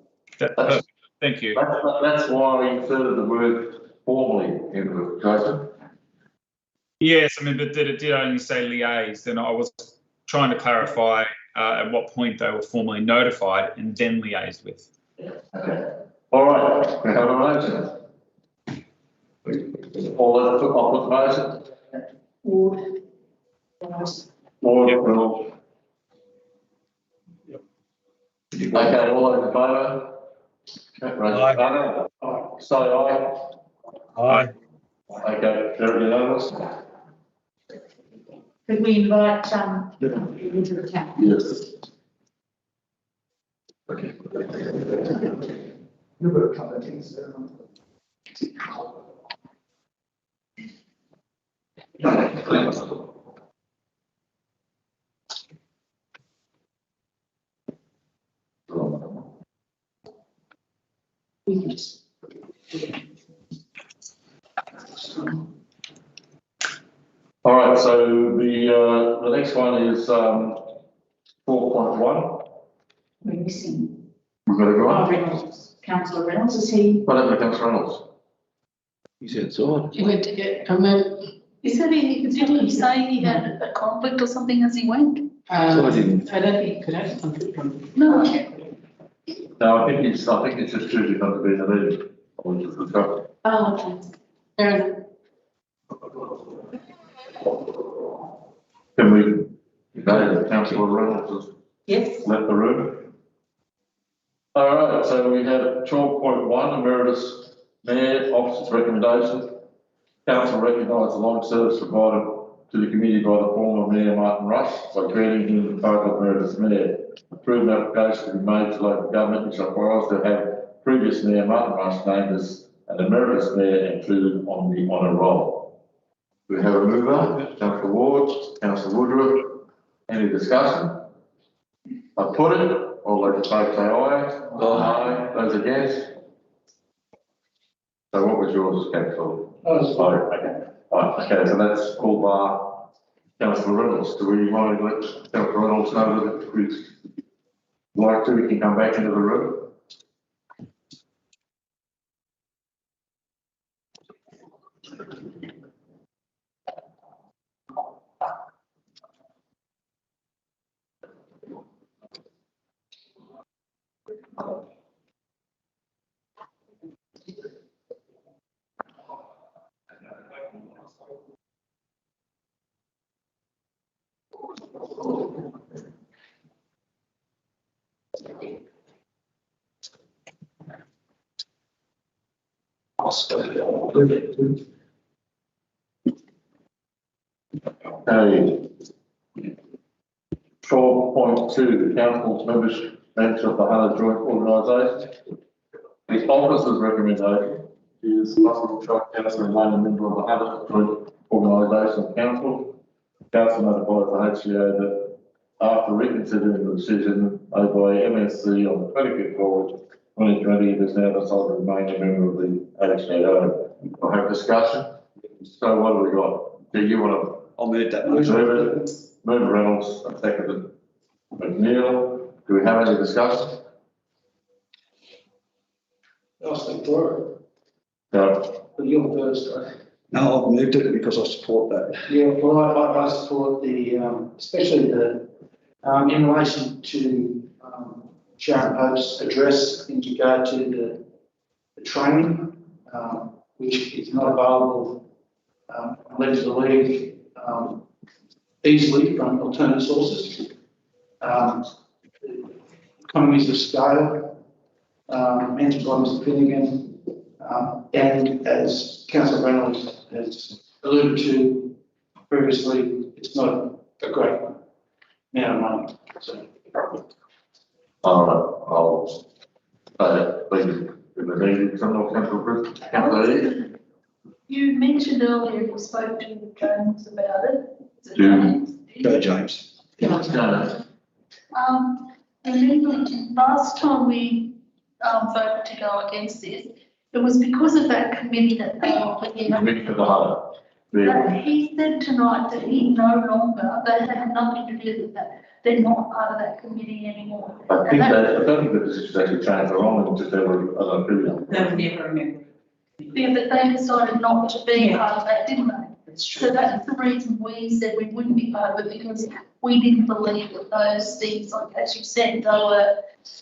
Thank you. That's why I inserted the word formally into it, Jason. Yes, I mean, but it did only say liaised, and I was trying to clarify at what point they were formally notified and then liaised with. Okay. All right. We have a motion. All those I'll put the motion. Ward. Ward. Okay, all those in favour? Aye. Say aye. Aye. Okay, very unanimous. Could we invite into the town? Yes. You've got a couple of things. All right, so the next one is 4.1. We're missing. We've got to go on. Reynolds, councillor Reynolds, is he? What happened to Councillor Reynolds? He's outside. He went to get a move. Didn't he say he had a conflict or something as he went? I don't think he could have a conflict on. No. No, I think it's just choosing not to be in the meeting. Oh, okay. Fair enough. Can we convey that Councillor Reynolds has Yes. left the room? All right, so we have 12.1, Emeritus Mayor Officer's recommendation. Council recognise the long service provided to the committee by the former Mayor Martin Rush by granting him the title of Emeritus Mayor. Approved application to be made to local government which requires to have previous Mayor Martin Rush named as an Emeritus Mayor included on the honour roll. We have a mover, Councillor Ward, Councillor Woodruff. Any discussion? I put it, all those in favour say aye. Aye. Those against? So what was yours, Councillor? Okay. Right, okay, so that's called by Councillor Reynolds. Do we want to let Councillor Reynolds know that if we'd like to, we can come back into the room? Okay. 12.2, the council's members of the Hunter Joint Organisation. The officer's recommendation is Muswellbrook Shire Council remain a member of the Hunter Joint Organisation Council. Council notifies the HCA that after reconsidering the decision made by MSC on the 25th of August 2020, it is now decided to remain a member of the HCA. We'll have discussion. So what have we got? Do you want to? I'll move that Move motion. it. Move Reynolds, seconded McNeil. Do we have any discussion? I'll speak for it. No. But you're first, right? No, I've moved it because I support that. Yeah, well, I support the, especially the, in relation to, Sharon Pope's address in regard to the training, which is not available, I'm led to believe, easily from alternate sources. Economies of scale, mentioned by Mr. Finnegan, and as Councillor Reynolds has alluded to previously, it's not a great amount of money. So. All right, I'll please in the meeting. Someone Councillor You mentioned earlier you spoke to James about it. Is it James. Go, James. No. And then last time we voted to go against this, it was because of that committee that they were putting. Committee for the Hunter. But he said tonight that he no longer, they have nothing to do with that. They're not part of that committee anymore. I think that, I don't think the position's actually changed along and just never, I don't know. They've never remembered. Yeah, but they decided not to be part of that, didn't they? That's true. So that's the reason we said we wouldn't be part of it, because we didn't believe that those things, like as you said, they were,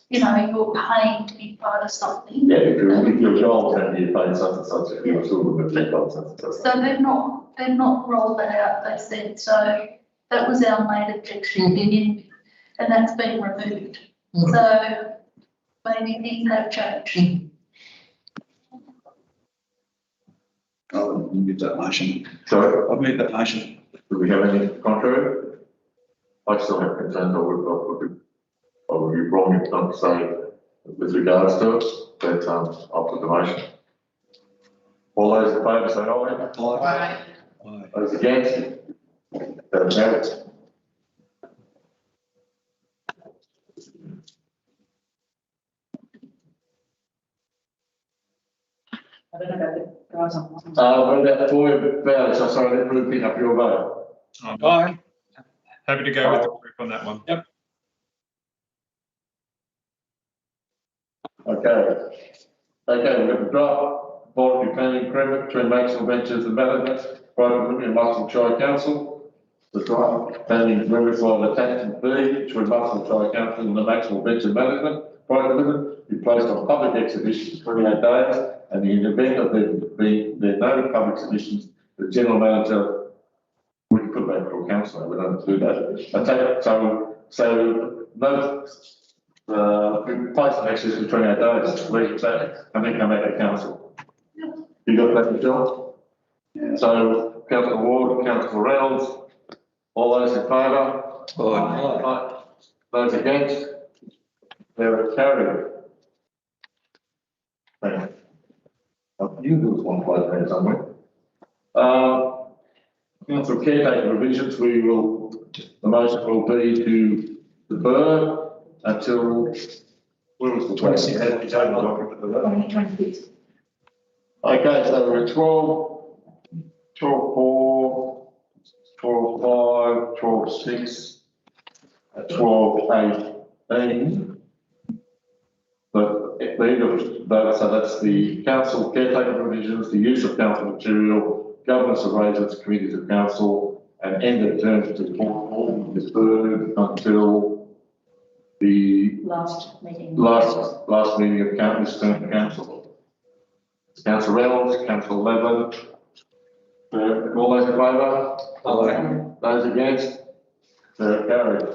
you know, you're paying to be part of something. Yeah, if your goal can be paid such and such, you're still going to take on such and such. So they've not rolled that out, they said, so that was our main objection, and that's been removed. So maybe things have changed. I'll move that motion. Sorry? I'll move that motion. Do we have any contrary? I still have concerns. I would be wrong more you've got to say with regards to it, but I'll put the motion. All those in favour say aye. Aye. Those against? That's carried. I don't know about the guys on. What about for you, Val? So sorry, I didn't really pick up your vote. Aye. Happy to go with the group on that one. Yep. Okay. Okay, we've got the draft voluntary planning agreement between Maxwell Ventures and Management, Private Limited and Muswellbrook Shire Council. The draft planning agreement for attachment B between Muswellbrook Shire Council and the Maxwell Ventures Management, Private Limited, be placed on public exhibition for 28 days, and in the event of there no public exhibitions, the general manager, we can put that for council, we don't do that. So no. We place an exercise for 28 days, leave that, and then come back to council. You got that, Michelle? Yeah. So, Councillor Ward, Councillor Reynolds, all those in favour? Aye. Those against? They're carried. Thank you. I knew there was one place there somewhere. Council caretaker revisions, the motion will be to defer until, when was the 26th? 2026. Okay, so we're at 12, 12, 4, 12, 5, 12, 6, 12, 18. But so that's the council caretaker provisions, the use of council material, governance arrangements, committees of council, and end of terms to all deferred until the Last meeting. Last meeting of council. Councillor Reynolds, Councillor Levin. All those in favour? Aye. Those against? They're carried.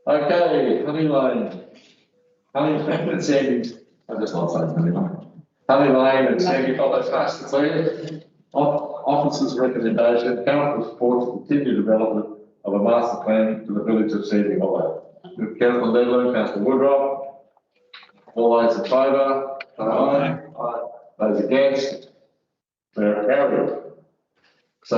Okay, Honey Lane. Honey Lane and Sandy. I just want to say Honey Lane. Honey Lane and Sandy, that's fast to say. Officers' recommendation, council supports continued development of a master plan for the village of Sandy Hollow. With Councillor Ledlow, Councillor Woodrow. All those in favour? Aye. Those against? They're carried. So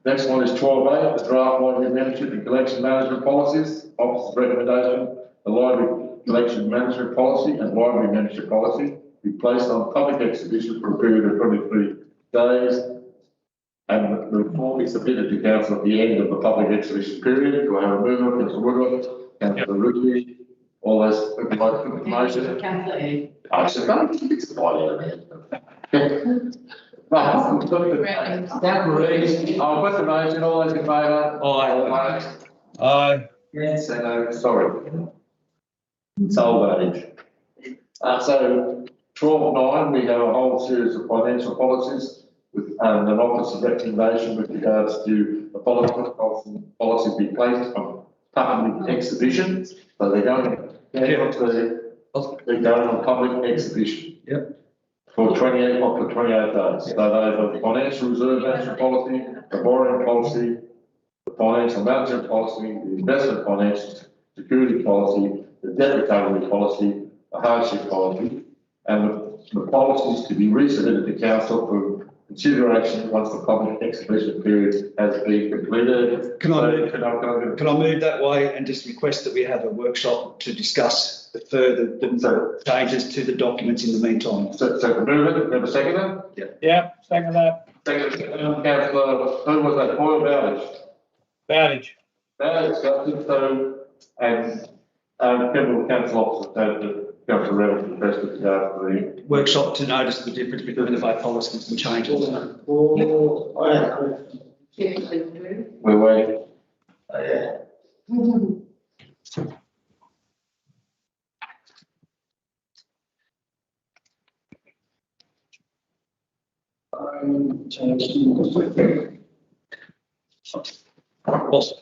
next one is 12A, the draft library membership and collection management policies. Officer's recommendation, the library collection management policy and library membership policy be placed on public exhibition for a period of 23 days. And the report is submitted to council at the end of the public exhibition period. Do I have a mover? Councillor Woodrow, Councillor Ridley, all those who would like to put the motion? Councillor E. I said, don't fix the body of it. Right, Councillor Reid, I'll put the motion, all those in favour? Aye. Aye. Yes, no, sorry. Salvage. So 12.9, we have a whole series of financial policies with an officer's recommendation with regards to the policy be placed on public exhibition. So they're going on public exhibition. Yep. For 28 days. So they have the financial reserve management policy, the borrowing policy, the financial management policy, the investment financial security policy, the debt recovery policy, the hardship policy, and the policies to be resubmitted to council for consideration once the public exhibition period has been completed. Can I move that way and just request that we have a workshop to discuss the further changes to the documents in the meantime? So move it, have a second? Yeah, second that. Second, councillor, who was that, Boyle Bowditch. So, and Capital Council officer, Councillor Reynolds requested to go for the workshop to notice the difference between the both policies and changes. We're waiting.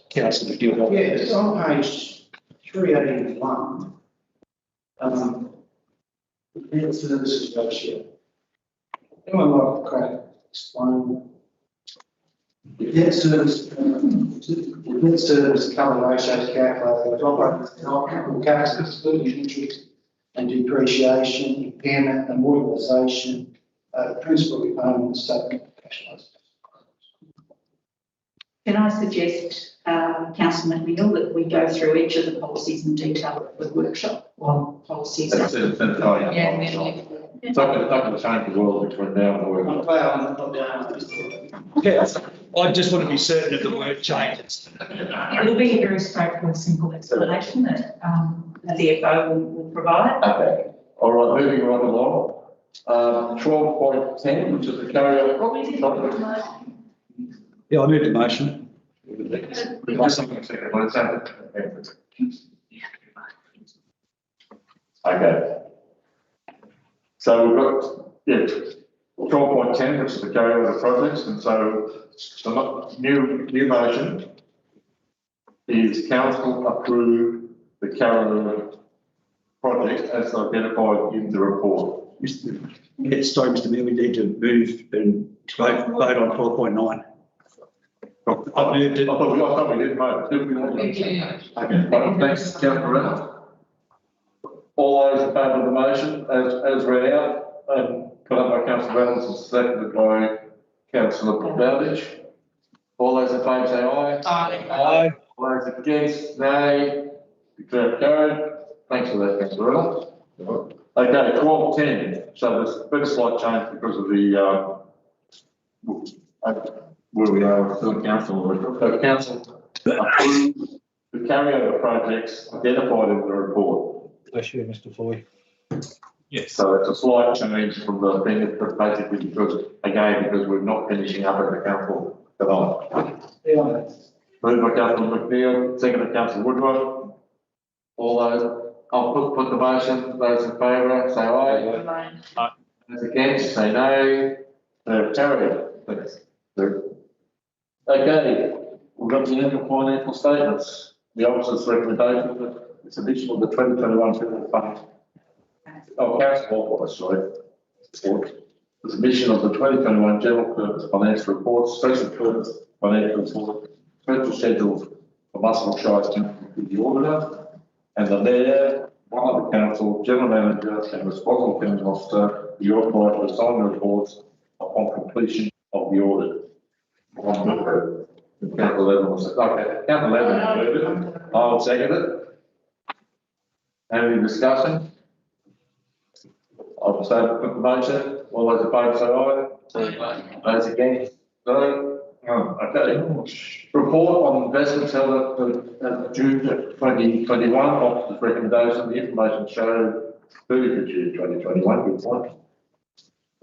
Councillor, do you want? Yeah, it's on page 381. The services ratio. Anyone like to explain? Debt service cover ratios calculated, operating capital excluding interest and depreciation, impairment, amortization, principal repayment, statement of cash flows. Can I suggest, Councillor McNeill, that we go through each of the policies in detail at the workshop on policies? That's fine. It's not going to change the world between now and the workshop. Yeah, I just want to be certain that the word changes. It will be a very straightforward, simple explanation that the CFO will provide. Okay. All right, moving right along. 12.10, which is the carryover. Yeah, I moved the motion. Okay. So we've got, yeah, 12.10, which is the carryover of projects, and so the new motion is council approve the carryover project as identified in the report. Sorry, Mr. Mayor, we need to move and vote on 12.9. I moved it. I thought we did vote. Okay, thanks, Councillor Reynolds. All those in favour of the motion as read out and put up by Councillor Reynolds and seconded by Councillor Bowditch. All those in favour say aye. Aye. All those against, nay. Declare carried. Thanks for that, Councillor Reynolds. Okay, 12.10. So there's been a slight change because of the where we are with the council. So council approved the carryover projects identified in the report. Bless you, Mr. Foy. Yes. So it's a slight change from the thing, but basically because we're not finishing up at the council tonight. Moved by Councillor McNeill, seconded by Councillor Woodward. All those, I'll put the motion. Those in favour say aye. Aye. Those against say no. Carried. Thanks. Okay, we've got the annual financial statements. The officer's recommendation that it's addition of the 2021 general fund. Oh, council, sorry. The submission of the 2021 general purpose financial report, special purpose financial report, special schedule for Muswellbrook Shire with the auditor, and the mayor, one of the council, general manager, and responsible accounting officer, be authorised to sign the reports upon completion of the audit. Council 11 was, okay, Council 11, I'll second it. Any discussion? I'll say put the motion. All those in favour say aye. Those against? No. Okay. Report on investments held at June 2021. Officer's recommendation. The information showed 30th of June 2021. Good point.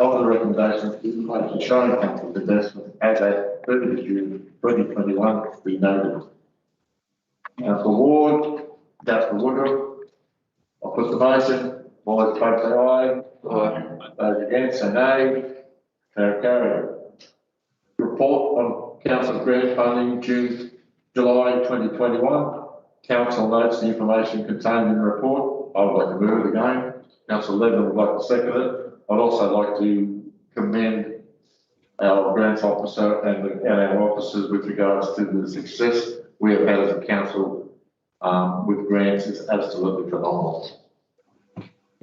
Of the recommendations, the information showing council's investment as at 30th of June 2021 be noted. Councillor Ward, Councillor Woodruff. I'll put the motion. All those in favour say aye. Aye. Those against say nay. Carried. Report on council grant funding July 2021. Council notes the information contained in the report. I would like to move it again. Council 11 would like to second it. I'd also like to commend our grants officer and our officers with regards to the success we have had as a council with grants. Is absolutely phenomenal. I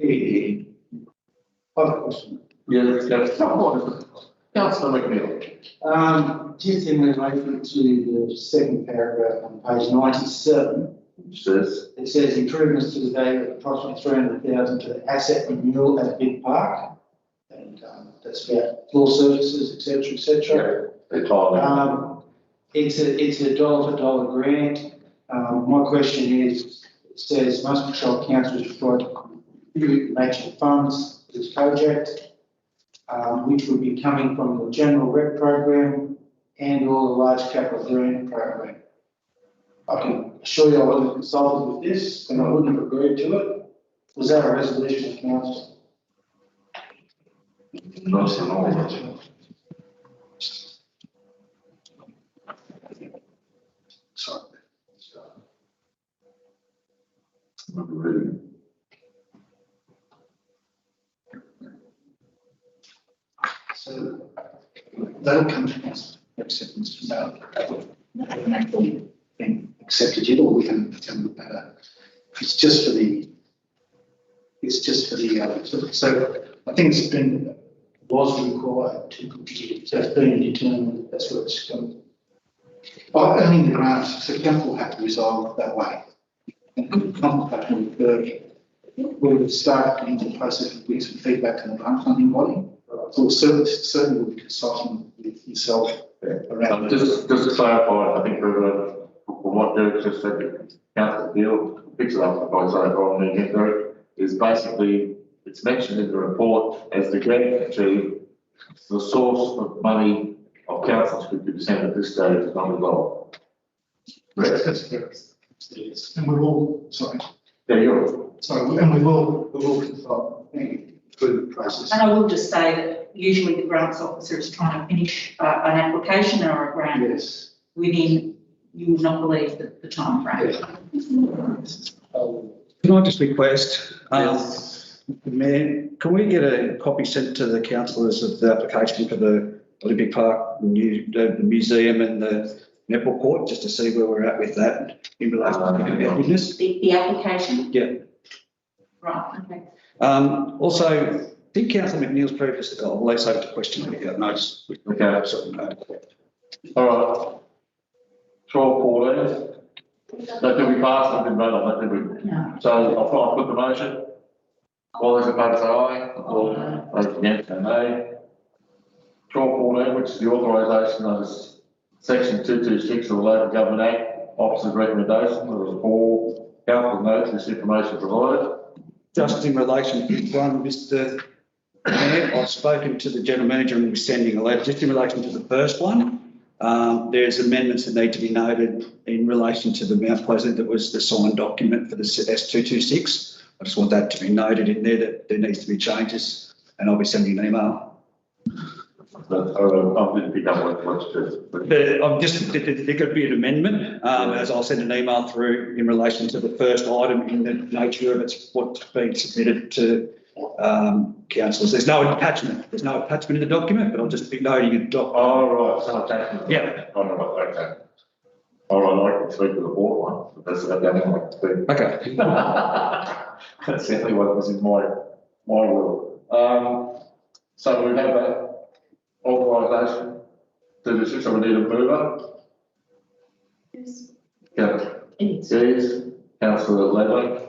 have a question. Yes, Councillor McNeill. Just in relation to the second paragraph on page 97, it says improvements to the value of approximately 300,000 to the asset renewal at a big park, and that's about floor surfaces, etc. It's a dollar-for-dollar grant. My question is, it says most patrol councils try to contribute matching funds to this project, which would be coming from the general rec program and or the large capital grant program. I can assure you I wasn't consulted with this and I wouldn't have agreed to it. Was that a resolution of council? Not at all. Sorry. So that'll come to council. acceptance. Been accepted yet, or we can it's just for the so I think was required to complete it, so it's been determined that's where it's going. By earning the grants, so council will have to resolve that way. And consultation we would start into the process of getting some feedback from the grant funding body. So certainly will be consulting with yourself around. Just to clarify, I think from what Derek just said, the council deal picks it up by saying from the get-go is basically it's mentioned in the report as the grant achieved. The source of money of council's 50% at this stage is not resolved. That's correct. Yes. And we're all sorry. Yeah, you're. So and we will consult through the process. And I will just say that usually the grants officer is trying to finish an application or a grant within, you will not believe the time frame. Can I just request, Mayor, can we get a copy sent to the councillors of the application for the Olympic Park, the museum and the netball court, just to see where we're at with that in relation to our business? The application? Yeah. Right, okay. Also, did Councillor McNeil's previous, I'll leave over to question again. No, just, Okay. All right. 12-14. So did we pass? I didn't vote on that, did we? No. So I'll put the motion. All those in favour say aye. All those against say nay. 12-14, which is the authorisation under section 226 of the Local Government Act, officer's recommendation. There was 4 council notes this information provided. Just in relation to one, Mr. Mayor, I've spoken to the General Manager and we're sending a letter. Just in relation to the first one, there's amendments that need to be noted in relation to the Mount Pleasant that was the signed document for the S226. I just want that to be noted in there that there needs to be changes and I'll be sending an email. I didn't pick up what I'm just, there could be an amendment, as I'll send an email through in relation to the first item in the nature of it's what's been submitted to councillors. There's no attachment. There's no attachment in the document, but I'll just be noting a document. Oh, right, so attachment. Yeah. Oh, right, okay. All right, I can speak to the board one, but that's about the only one I can speak. Okay. That's definitely what was in my will. So we have that authorisation to the so we need a mover. Yes. Yes. Councillor Ledley.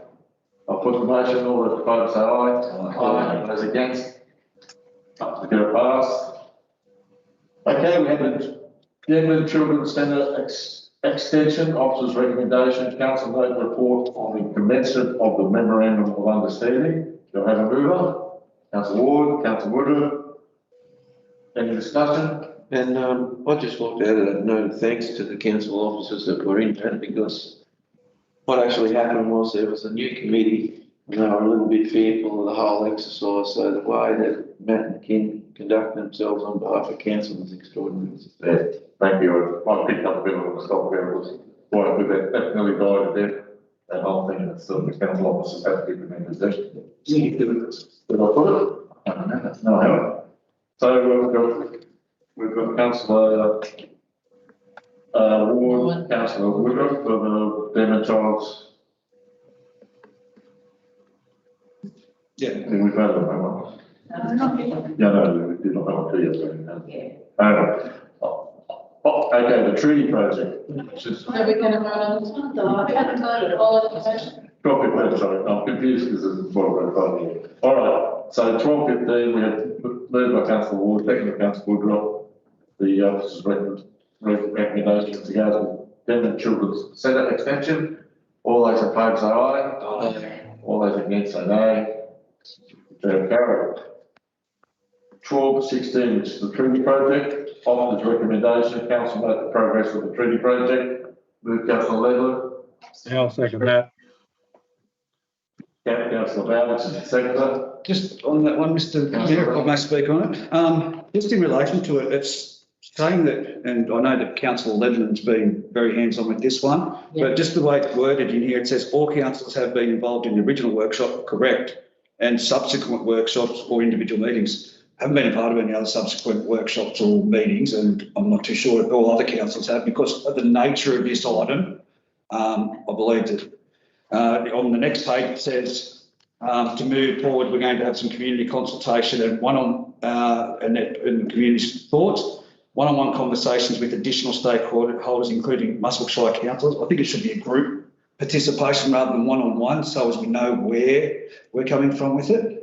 I'll put the motion, all those opposed say aye. Aye. Those against? To get a pass. Okay, we have the England Children's Centre Extension Officer's recommendation, council note report on the commencement of the memorandum of understanding. Do I have a mover? Councillor Ward, Councillor Woodruff. Any discussion? And I just want to add a note of thanks to the council officers that were in that, because what actually happened was there was a new committee and they were a little bit fearful of the whole exercise. So the way that Matt and Kim conduct themselves on behalf of council was extraordinary. Yeah, thank you. I picked up a bit of the stock there. It was quite good. That nearly died to death. That whole thing, and so the council officers have to be remembered. Did I put it? I don't know. No, I haven't. So we've got Councillor Ward, Councillor Woodruff for the Democrats. Yeah. I think we voted on that one. Not yet. Yeah, no, we did not vote on 2 years ago. Yeah. Okay, the treaty project. Are we going to vote on this one? No, we haven't voted all of the Drop it, sorry, I'm confused because it's what we're voting here. All right, so 12:15, we have moved by Councillor Ward, second by Councillor Woodruff, the officer's recommendation to go to Denman Children's Centre extension. All those in favour say aye. Aye. All those against say nay. Carried. 12:16, which is the treaty project. Officer's recommendation, council note the progress of the treaty project. Move Councillor Ledler. Yeah, I'll second that. Councillor Bowden, seconder. Just on that one, Mr. Mayor, if I may speak on it. Just in relation to it, it's saying that, and I know that Councillor Ledman's been very hands-on with this one, but just the way it's worded in here, it says all councillors have been involved in the original workshop, correct, and subsequent workshops or individual meetings. haven't been a part of any other subsequent workshops or meetings, and I'm not too sure if all other councils have, because of the nature of this item. I believe that on the next page it says to move forward, we're going to have some community consultation and and community thoughts, one-on-one conversations with additional stakeholders, including Muswellbrook Shire councillors. I think it should be a group participation rather than one-on-one, so as we know where we're coming from with it.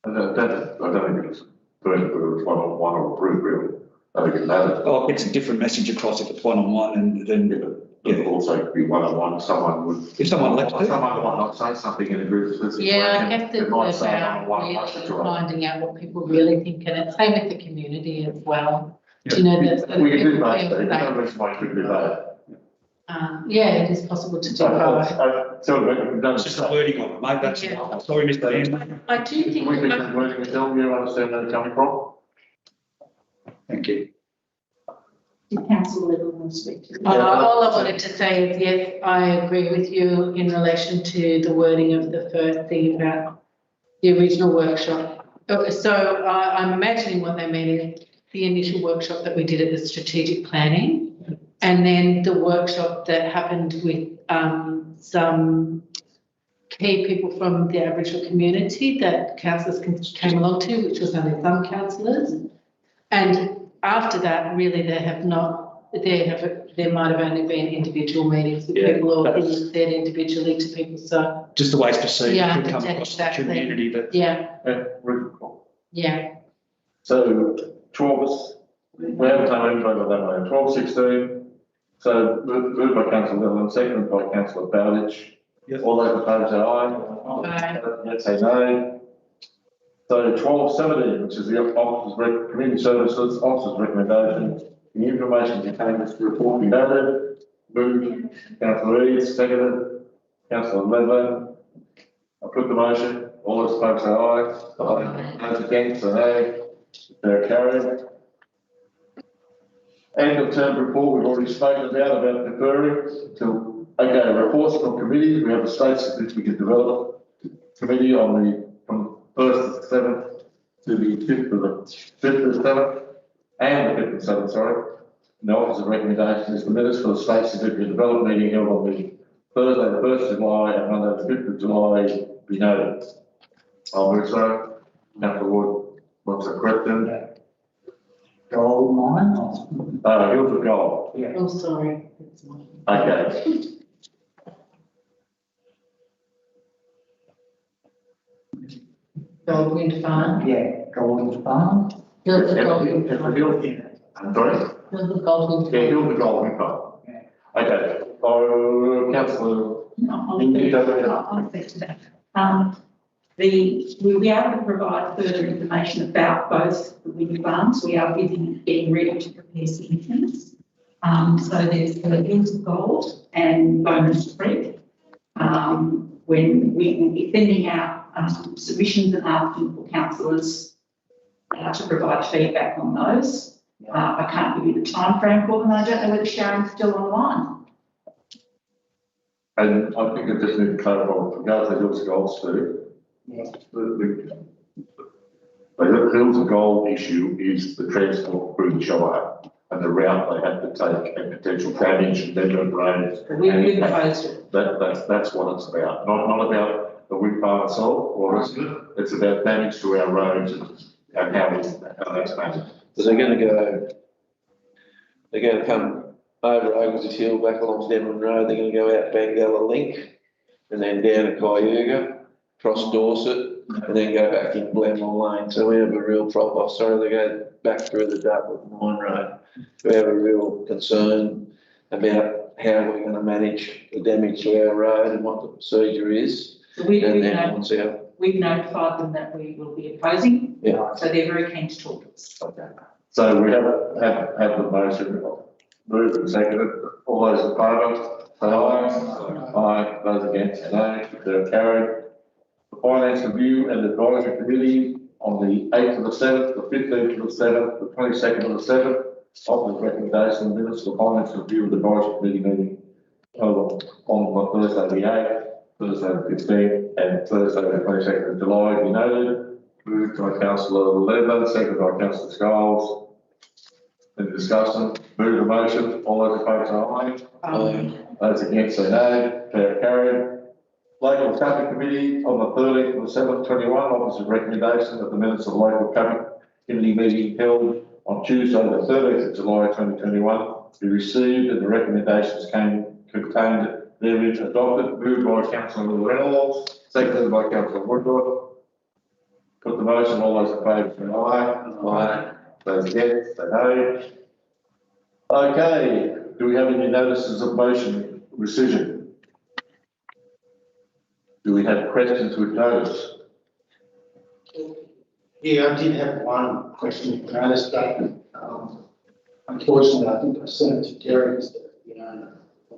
I don't think it's one-on-one or group, really. I think it matters. Oh, it's a different message across if it's one-on-one, and then it could also be one-on-one. Someone would, if someone left it, someone might not say something in a group situation. Yeah, I guess it's might say about one-on-one, really finding out what people really think, and it's same with the community as well. Yeah. You know, that We can do both. There's no reason why you could do both. yeah, it is possible to do both. It's just the wording of it, mate. That's sorry, Mr. Ian. I do think. We can wording it down. You understand where it's coming from? Thank you. Did council level want to speak to? All I wanted to say is, yes, I agree with you in relation to the wording of the first thing about the original workshop. So I'm imagining what they mean is the initial workshop that we did at the strategic planning, and then the workshop that happened with some key people from the Aboriginal community that councillors came along to, which was only some councillors. And after that, really, there might have only been individual meetings with people, or things said individually to people. So just the way it's perceived could come across the community. But So 12, we haven't done anything on that one. 12-16. So moved by Councillor Little, seconded by Councillor Bowditch. Yes. All those opposed say aye. Yes, say no. So 12-17, which is the Officer's Community Services Officer's recommendation, the information contained in this report be noted. Moved, Councillor Eads, seconded, Councillor Medland. I put the motion. All those opposed say aye. Aye. Those against say no. They're carried. End of term report, we've already spoken about deferring to, okay, reports from committees. We have a state certificate development committee from 1st to 7th to the 5th to the 7th, and the 5th and 7th, sorry. And the Officer's recommendation is the minutes for the state certificate development meeting held on the Thursday, the 1st of July and Monday, the 5th of July be noted. I'll move so. Councillor Wood, what's the question? Gold mine? Hills of Gold. yeah. Oh, sorry. Okay. Goldwind Farm. Yeah, Goldwind Farm. Hills of Goldwind Farm. I'm sorry? Hills of Goldwind Farm. Yeah, Hills of Gold Farm. Okay. Councillor. I'll speak to that. We'll be able to provide further information about both the wind farms. We are busy getting ready to prepare submissions. So there's the Hills of Gold and Bonus Creek. When we will be sending out submissions and asking for councillors to provide feedback on those. I can't give you the time frame for them. I don't know whether Sharon's still online. And I think I just need to clarify with regards to Hills of Gold, Steve. The Hills of Gold issue is the transport through the Shire and the route they have to take and potential damage and dead roads. We proposed it. That's what it's about. Not about the wind farm itself or rest of it. It's about damage to our roads and how that's managed. So they're going to come over Ogle's Hill, back along Denman Road. They're going to go out Bangala Link and then down to Cayuga, cross Dorset, and then go back in Glenmore Lane. So we have a real problem. Sorry, they go back through the Dartwood Mine Road. We have a real concern about how we're going to manage the damage to our road and what the procedure is. So we've notified them that we will be opposing. Yeah. So they're very keen to talk to us. Okay. So we have the motion moved and seconded. All those in favour, say aye. Aye. Those against, say no. They're carried. The Finance Review and Advisory Committee on the 8th of the 7th, the 15th of the 7th, the 22nd of the 7th. Officer's recommendation of minutes for Finance Review and Advisory Committee meeting on Thursday the 8th, Thursday the 15th, and Thursday the 22nd of July be noted. Moved by councillor Levin, seconded by councillor Scholes. Any discussion? Move the motion. All those in favour say aye. Aye. Those against say nay. Carried. Local Traffic Committee on the 13th of the 7th, 21, offers a recommendation that the minutes of the local traffic committee meeting held on Tuesday, the 13th of July 2021 be received and the recommendations contained therein adopted. Moved by councillor Reynolds, seconded by councillor Woodruff. Put the motion. All those in favour say aye. Aye. Those against say no. Okay. Do we have any notices of motion rescission? Do we have questions with notice? Yeah, I did have one question with notice, but unfortunately, I think I sent it to Derek, and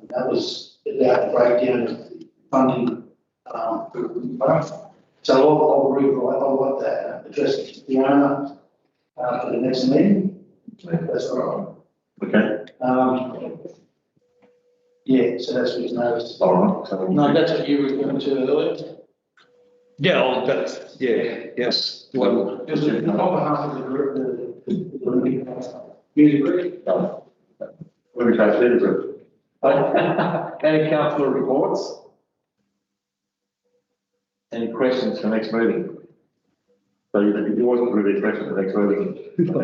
that was about the breakdown of the funding. So I'll rewrite, I'll write that address to the owner for the next meeting. That's all right. Okay. Yeah, so that's what he's noticed. All right. So no, that's what you were referring to earlier. Yeah, that's, yeah, yes. Well, just on behalf of the group, the music group. Let me try to do it. Any councillor reports? Any questions for next meeting? So you wasn't really a question for next meeting. I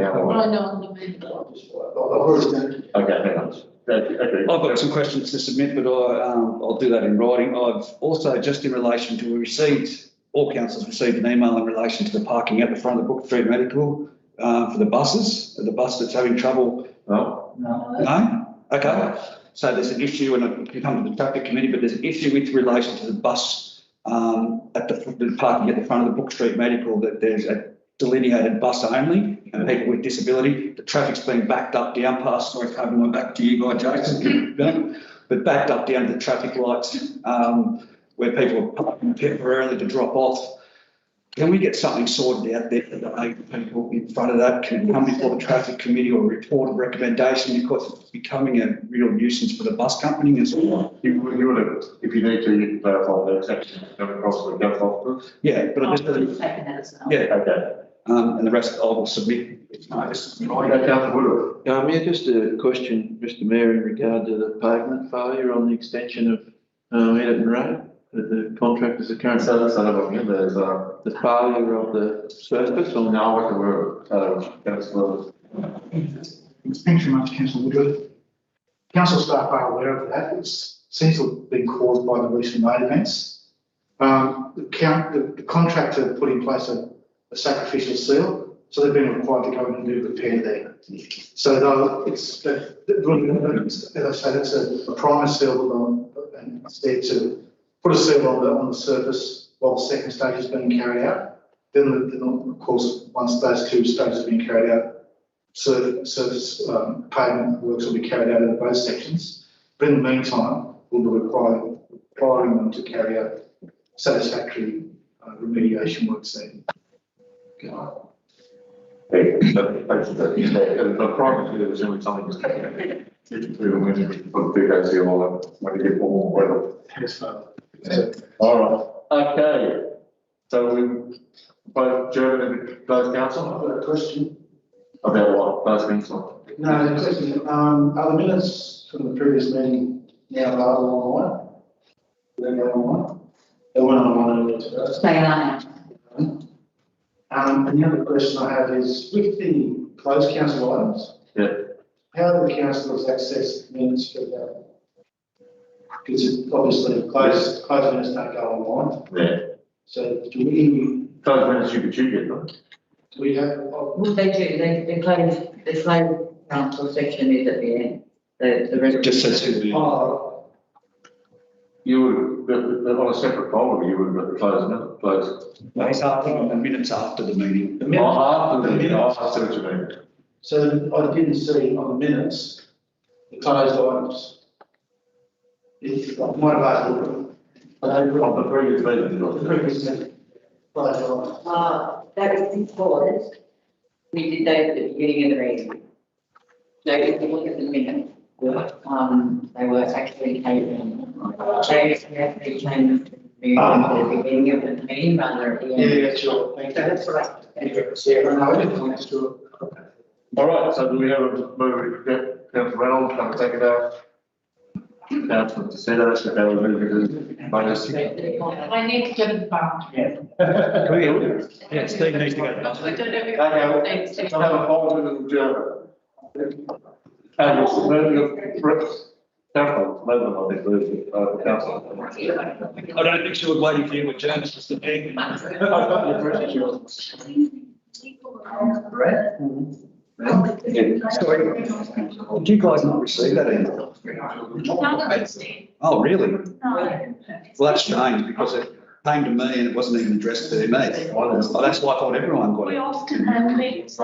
know. Okay, hang on. Okay. I've got some questions to submit, but I'll do that in writing. I've also, just in relation to, all councils received an email in relation to the parking at the front of the Brook Street Medical for the buses, the bus that's having trouble. No. No? Okay. So there's an issue, and it can come to the traffic committee, but there's an issue with relation to the bus at the parking at the front of the Brook Street Medical, that there's a delineated bus only, and people with disability. The traffic's been backed up down past, sorry, coming back to you guys, Jason, but backed up down to the traffic lights where people are parking temporarily to drop off. Can we get something sorted out there for the people in front of that? Can it come before the traffic committee or report a recommendation, because it's becoming a real nuisance for the bus company and so on? You would have, if you need to, you can clarify the section across the council officers. Yeah, but I just, yeah, okay. And the rest I will submit. Yeah, just a question, Mr. Mayor, in regard to the pavement failure on the extension of Edison Road. The contractors are currently there's the failure of the surface or now what the word councillor. Thanks very much, Councillor Woodruff. Council staff are aware of that. It seems to have been caused by the recent road events. The contractor put in place a sacrificial seal, so they've been required to go in and do repair there. So though it's, as I say, that's a primer seal, and instead to put a seal on the surface while the second stage is being carried out. Then, of course, once those two stages have been carried out, surface pavement works will be carried out in both sections. But in the meantime, we'll be requiring them to carry out satisfactory remediation works there. The problem is there was something when you put big seal on it, when you get more weather. Yes, sir. All right. Okay. So we both Chairman and both council. I've got a question. About what? Both council. No, the question. Are the minutes from the previous meeting now available online? They're going online. They weren't online earlier today. They are. And the other question I have is, with the closed council items, how do the councillors access minutes for that? Because obviously closed minutes don't go online. Yeah. So do we? Closed minutes you could get them. Do we have? Well, they do. The closed council section is at the end. The rest just says who. You would, on a separate folder, you would have got the closed. No, it's after the minutes after the meeting. The minutes. After the meeting. I see what you mean. So I didn't see on the minutes the closed items. It's not available. On the previous meeting. The previous meeting. Closed items. that was because we did those at the beginning of the meeting. So if you look at the minutes, they were actually taken. They actually changed you at the beginning of the meeting rather at the end? Yeah, sure, thank you. That's what All right, so do we have a move, Councillor Reynolds, come and take it out? Councillor DeSanto, so that will move it to minus. I need to go to the bar. Yeah, Steve needs to go. I don't know if it needs to. I'll have a 5-minute adjournment. Councillor, councillor. I don't think she was waiting for you with journalists, Mr. Pegg. Did you guys not receive that email? Oh, really? Well, that's strange because it came to me and it wasn't even addressed to me. Oh, that's why I thought everyone got it. We often have meetings.